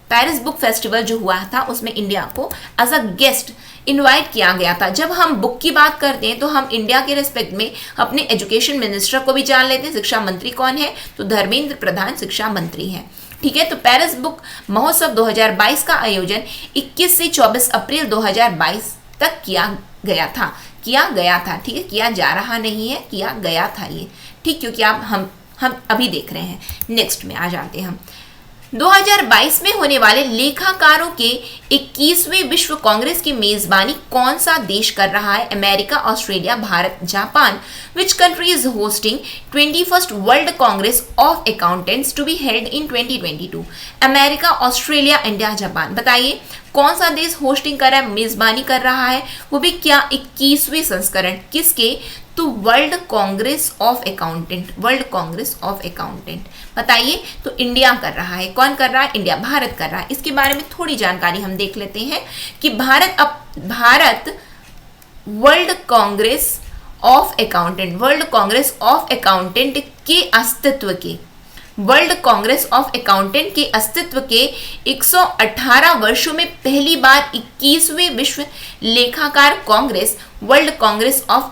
Paris book festival जो हुआ था उसमें इंडिया को एज अ गेस्ट इनवाइट किया गया था. जब हम बुक की बात करते हैं तो हम इंडिया के रिस्पेक्ट में अपने एजुकेशन मिनिस्टर को भी जान लेते हैं. शिक्षा मंत्री कौन है? तो धर्मेंद्र प्रधान शिक्षा मंत्री हैं. ठीक है, तो पेरिस बुक महोत्सव 2022 का आयोजन 21 से 24 अप्रैल 2022 तक किया गया था. ठीक है, किया जा रहा नहीं है, किया गया था ये. ठीक, क्योंकि आप हम अभी देख रहे हैं. नेक्स्ट में आ जाते हैं हम. 2022 में होने वाले लेखाकारों के 21वें विश्व कांग्रेस की मेजबानी कौन सा देश कर रहा है? America, Australia, Bharat, Japan. Which country is hosting 21st World Congress of Accountants to be held in 2022? America, Australia, India, Japan. बताइए कौन सा देश होस्टिंग कर रहा है, मेजबानी कर रहा है, वो भी क्या? 21वें संस्करण किसके? तो world Congress of accountant, world Congress of accountant. बताइए, तो इंडिया कर रहा है. कौन कर रहा है? इंडिया, भारत कर रहा है. इसके बारे में थोड़ी जानकारी हम देख लेते हैं कि Bharat world Congress of accountant, world Congress of accountant के अस्तित्व के, वर्ल्ड कांग्रेस ऑफ अकाउंटेंट के अस्तित्व के 118 वर्षों में पहली बार 21वें विश्व लेखाकार Congress, world Congress of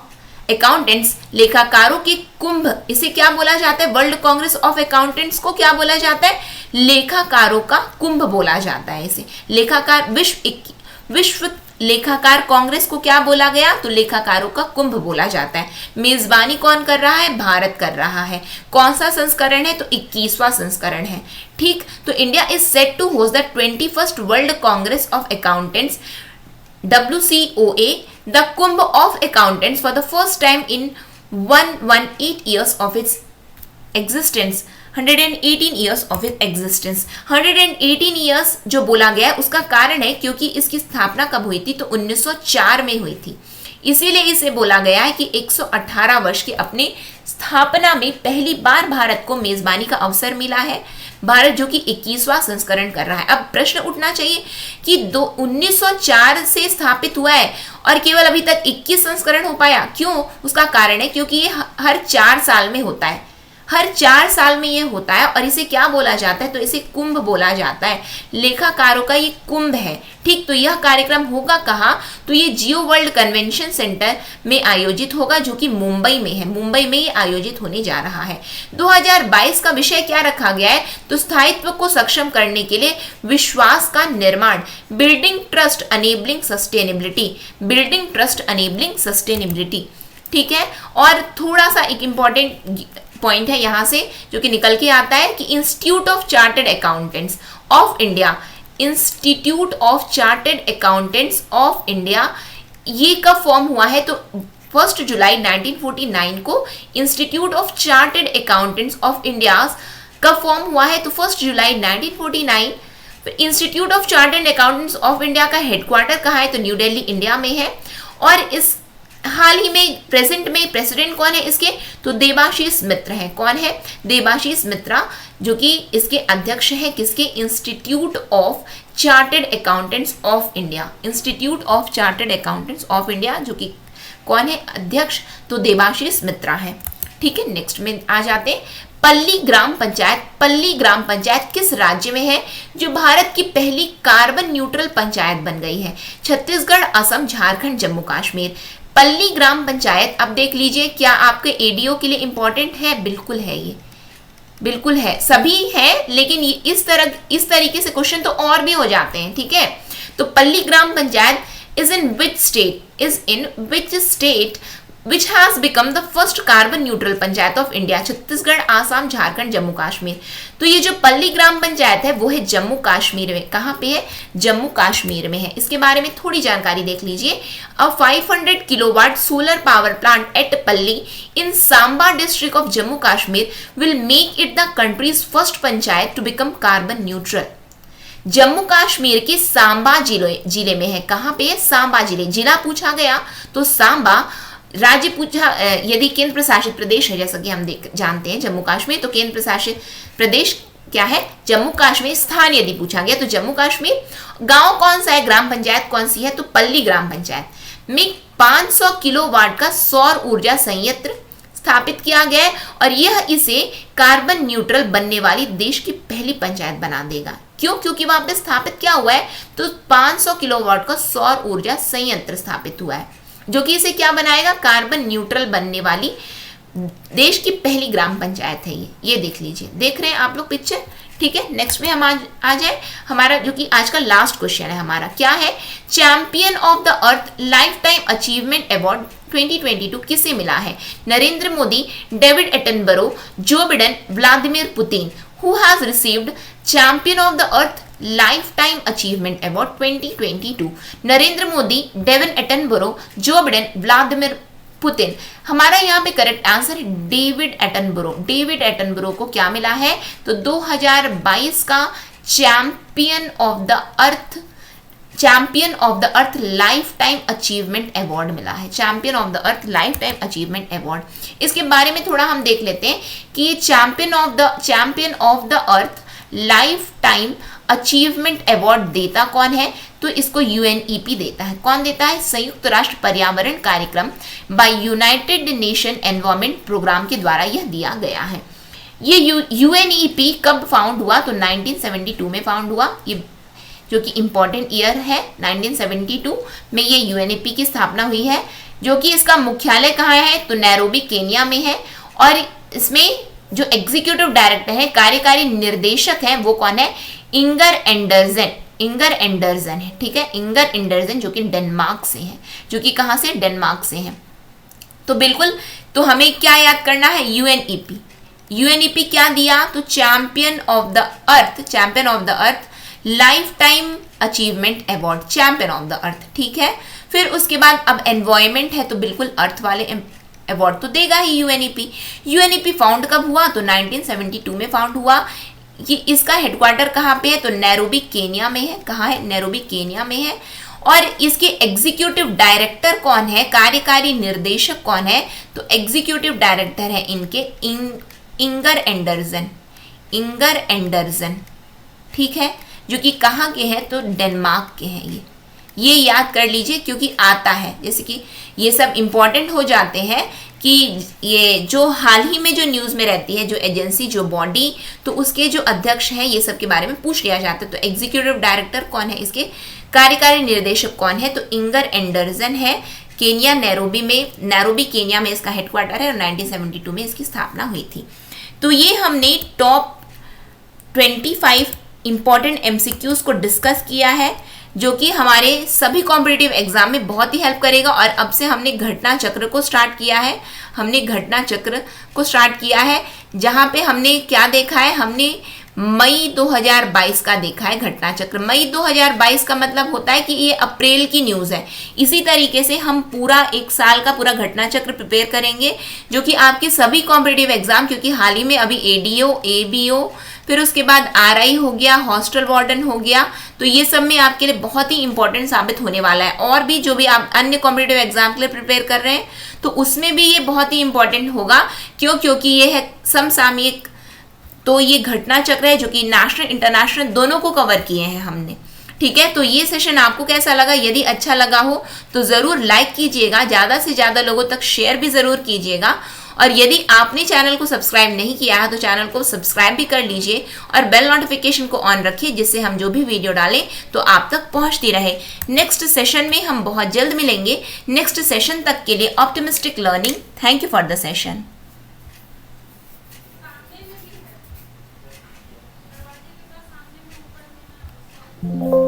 accountants, लेखाकारों के कुंभ, इसे क्या बोला जाता है? वर्ल्ड कांग्रेस ऑफ अकाउंटेंट्स को क्या बोला जाता है? लेखाकारों का कुंभ बोला जाता है इसे। लेखाकार विश्व लेखाकार कांग्रेस को क्या बोला गया? तो लेखाकारों का कुंभ बोला जाता है। मेजबानी कौन कर रहा है? भारत कर रहा है। कौन सा संस्करण है? तो 21वां संस्करण है। ठीक, तो India is set to host the 21st World Congress of Accountants WCOA, the Kumbh of Accountants, for the first time in 118 years of its existence. 118 years of its existence. 118 years जो बोला गया है उसका कारण है क्योंकि इसकी स्थापना कब हुई थी? तो 1904 में हुई थी। इसीलिए इसे बोला गया है कि 118 वर्ष के अपने स्थापना में पहली बार भारत को मेजबानी का अवसर मिला है। भारत जो कि 21वां संस्करण कर रहा है। अब प्रश्न उठना चाहिए कि 1904 से स्थापित हुआ है और केवल अभी तक 21 संस्करण हो पाया, क्यों? उसका कारण है क्योंकि ये हर 4 साल में होता है। हर 4 साल में ये होता है और इसे क्या बोला जाता है? तो इसे कुंभ बोला जाता है। लेखाकारों का ये कुंभ है। ठीक, तो यह कार्यक्रम होगा कहाँ? तो ये जियो वर्ल्ड कन्वेंशन सेंटर में आयोजित होगा जो कि मुंबई में है। मुंबई में ये आयोजित होने जा रहा है। 2022 का विषय क्या रखा गया है? तो स्थायित्व को सक्षम करने के लिए विश्वास का निर्माण, building trust enabling sustainability, building trust enabling sustainability. ठीक है, और थोड़ा सा एक इंपॉर्टेंट पॉइंट है यहां से जो कि निकल के आता है कि institute of chartered accountants of India, institute of chartered accountants of India, ये कब फॉर्म हुआ है? तो 1 जुलाई 1949 को institute of chartered accountants of India कब फॉर्म हुआ है? तो 1 जुलाई 1949। Institute of chartered accountants of India का हेडक्वार्टर कहाँ है? तो न्यू दिल्ली इंडिया में है। और इस हाल ही में प्रेजेंट में प्रेसिडेंट कौन है इसके? तो देबाशीष मित्र हैं। कौन है? देबाशीष मित्रा, जो कि इसके अध्यक्ष हैं किसके? Institute of chartered accountants of India, institute of chartered accountants of India, जो कि कौन है अध्यक्ष? तो देबाशीष मित्रा है। ठीक है, नेक्स्ट में आ जाते हैं। पल्ली ग्राम पंचायत, पल्ली ग्राम पंचायत किस राज्य में है? जो भारत की पहली कार्बन न्यूट्रल पंचायत बन गई है। छत्तीसगढ़, असम, झारखंड, जम्मू कश्मीर। पल्ली ग्राम पंचायत, अब देख लीजिए क्या आपके एडीओ के लिए इंपॉर्टेंट है? बिल्कुल है, ये बिल्कुल है, सभी है, लेकिन ये इस तरीके से क्वेश्चन तो और भी हो जाते हैं। ठीक है, तो Palli gram panchayat is in which state which has become the first carbon neutral panchayat of India? Chhattisgarh, Assam, Jharkhand, Jammu Kashmir. तो ये जो पल्ली ग्राम पंचायत है वो है जम्मू कश्मीर में। कहाँ पे है? जम्मू कश्मीर में है। इसके बारे में थोड़ी जानकारी देख लीजिए। A 500 kilowatt solar power plant at Palli in Samba district of Jammu Kashmir will make it the country's first panchayat to become carbon neutral. Jammu Kashmir के सांबा जिले में है। कहाँ पे है? सांबा जिला पूछा गया तो सांबा। राज्य पूछा यदि केंद्र प्रशासित प्रदेश है, जैसा कि हम जानते हैं जम्मू कश्मीर, तो केंद्र प्रशासित प्रदेश क्या है? जम्मू कश्मीर। स्थान यदि पूछा गया तो जम्मू कश्मीर। गांव कौन सा है? ग्राम पंचायत कौन सी है? तो पल्ली ग्राम पंचायत में 500 किलोवाट का सौर ऊर्जा संयंत्र स्थापित किया गया है और यह इसे कार्बन न्यूट्रल बनने वाली देश की पहली पंचायत बना देगा। क्यों? क्योंकि वहां पे स्थापित क्या हुआ है? तो 500 किलोवाट का सौर ऊर्जा संयंत्र स्थापित हुआ है जो कि इसे क्या बनाएगा? कार्बन न्यूट्रल बनने वाली देश की पहली ग्राम पंचायत है ये देख लीजिए। देख रहे हैं आप लोग पिक्चर? ठीक है, नेक्स्ट में हम आ जाए हमारा जो कि आज का लास्ट क्वेश्चन है हमारा, क्या है? Champion of the earth life time achievement award 2022 किसे मिला है? Narendra Modi, David Attenborough, Joe Biden, Vladimir Putin. Who has received champion of the earth life time achievement award 2022? Narendra Modi, David Attenborough, Joe Biden, Vladimir Putin. हमारा यहाँ पे correct answer है David Attenborough. David Attenborough को क्या मिला है? तो 2022 का champion of the earth life time achievement award मिला है। Champion of the earth life time achievement award. इसके बारे में थोड़ा हम देख लेते हैं कि ये champion of the earth life time achievement award देता कौन है? तो इसको यूएनईपी देता है। कौन देता है? संयुक्त राष्ट्र पर्यावरण कार्यक्रम by United Nation Environment Programme के द्वारा यह दिया गया है। ये यूएनईपी कब फाउंड हुआ? तो 1972 में फाउंड हुआ, ये जो कि इंपॉर्टेंट ईयर है। 1972 में ये यूएनईपी की स्थापना हुई है, जो कि इसका मुख्यालय कहाँ है? तो नैरोबी केन्या में है। और इसमें जो एग्जीक्यूटिव डायरेक्टर है, कार्यकारी निर्देशक है, वो कौन है? Inger Anderson. इंगर एंडरसन है, ठीक है, इंगर एंडरसन, जो कि डेनमार्क से है, जो कि कहां से? डेनमार्क से है। तो बिल्कुल, तो हमें क्या याद करना है? यूएनईपी। यूएनईपी क्या दिया? तो champion of the earth, champion of the earth life time achievement award, champion of the earth, ठीक है। फिर उसके बाद अब एनवायरमेंट है, तो बिल्कुल अर्थ वाले अवार्ड तो देगा ही यूएनईपी। यूएनईपी फाउंड कब हुआ? तो 1972 में फाउंड हुआ। ये इसका हेडक्वार्टर कहाँ पे है? तो नैरोबी केनिया में है। कहाँ है? नैरोबी केनिया में है। और इसके एग्जीक्यूटिव डायरेक्टर कौन है? कार्यकारी निर्देशक कौन है? तो एग्जीक्यूटिव डायरेक्टर है इनके इंगर एंडरसन, इंगर एंडरसन, ठीक है, जो कि कहाँ के हैं? तो डेनमार्क के हैं। ये याद कर लीजिए, क्योंकि आता है, जैसे कि ये सब इंपॉर्टेंट हो जाते हैं कि ये जो हाल ही में जो न्यूज़ में रहती है, जो एजेंसी, जो बॉडी, तो उसके जो अध्यक्ष हैं, ये सब के बारे में पूछ लिया जाता है। तो एग्जीक्यूटिव डायरेक्टर कौन है? इसके कार्यकारी निर्देशक कौन है? तो इंगर एंडरसन है। केनिया, नैरोबी में, नैरोबी केनिया में इसका हेडक्वार्टर है और 1972 में इसकी स्थापना हुई थी। तो ये हमने टॉप 25 इंपॉर्टेंट एमसीक्यूज को डिस्कस किया है, जो कि हमारे सभी कॉम्पिटिटिव एग्जाम में बहुत ही हेल्प करेगा। और अब से हमने घटना चक्र को स्टार्ट किया है, हमने घटना चक्र को स्टार्ट किया है, जहां पे हमने क्या देखा है? हमने मई 2022 का देखा है घटना चक्र। मई 2022 का मतलब होता है कि ये अप्रैल की न्यूज़ है। इसी तरीके से हम पूरा एक साल का पूरा घटना चक्र प्रिपेयर करेंगे, जो कि आपके सभी कॉम्पिटिटिव एग्जाम, क्योंकि हाल ही में अभी एडीओ, एबीओ, फिर उसके बाद आरआई हो गया, हॉस्टल वार्डन हो गया, तो ये सब में आपके लिए बहुत ही इंपॉर्टेंट साबित होने वाला है। और भी जो भी आप अन्य कॉम्पिटिटिव एग्जाम के लिए प्रिपेयर कर रहे हैं, तो उसमें भी ये बहुत ही इंपॉर्टेंट होगा। क्यों? क्योंकि ये है समसामयिक, तो ये घटना चक्र है जो कि नेशनल इंटरनेशनल दोनों को कवर किए हैं हमने, ठीक है। तो ये सेशन आपको कैसा लगा? यदि अच्छा लगा हो तो ज़रूर लाइक कीजिएगा, ज़्यादा से ज़्यादा लोगों तक शेयर भी ज़रूर कीजिएगा। और यदि आपने चैनल को सब्सक्राइब नहीं किया है तो चैनल को सब्सक्राइब भी कर लीजिए और बेल नोटिफिकेशन को ऑन रखिए, जिससे हम जो भी वीडियो डालें तो आप तक पहुंचती रहे। नेक्स्ट सेशन में हम बहुत जल्द मिलेंगे। नेक्स्ट सेशन तक के लिए optimistic learning. Thank you for the session. दरवाजे के पास सामने में ऊपर में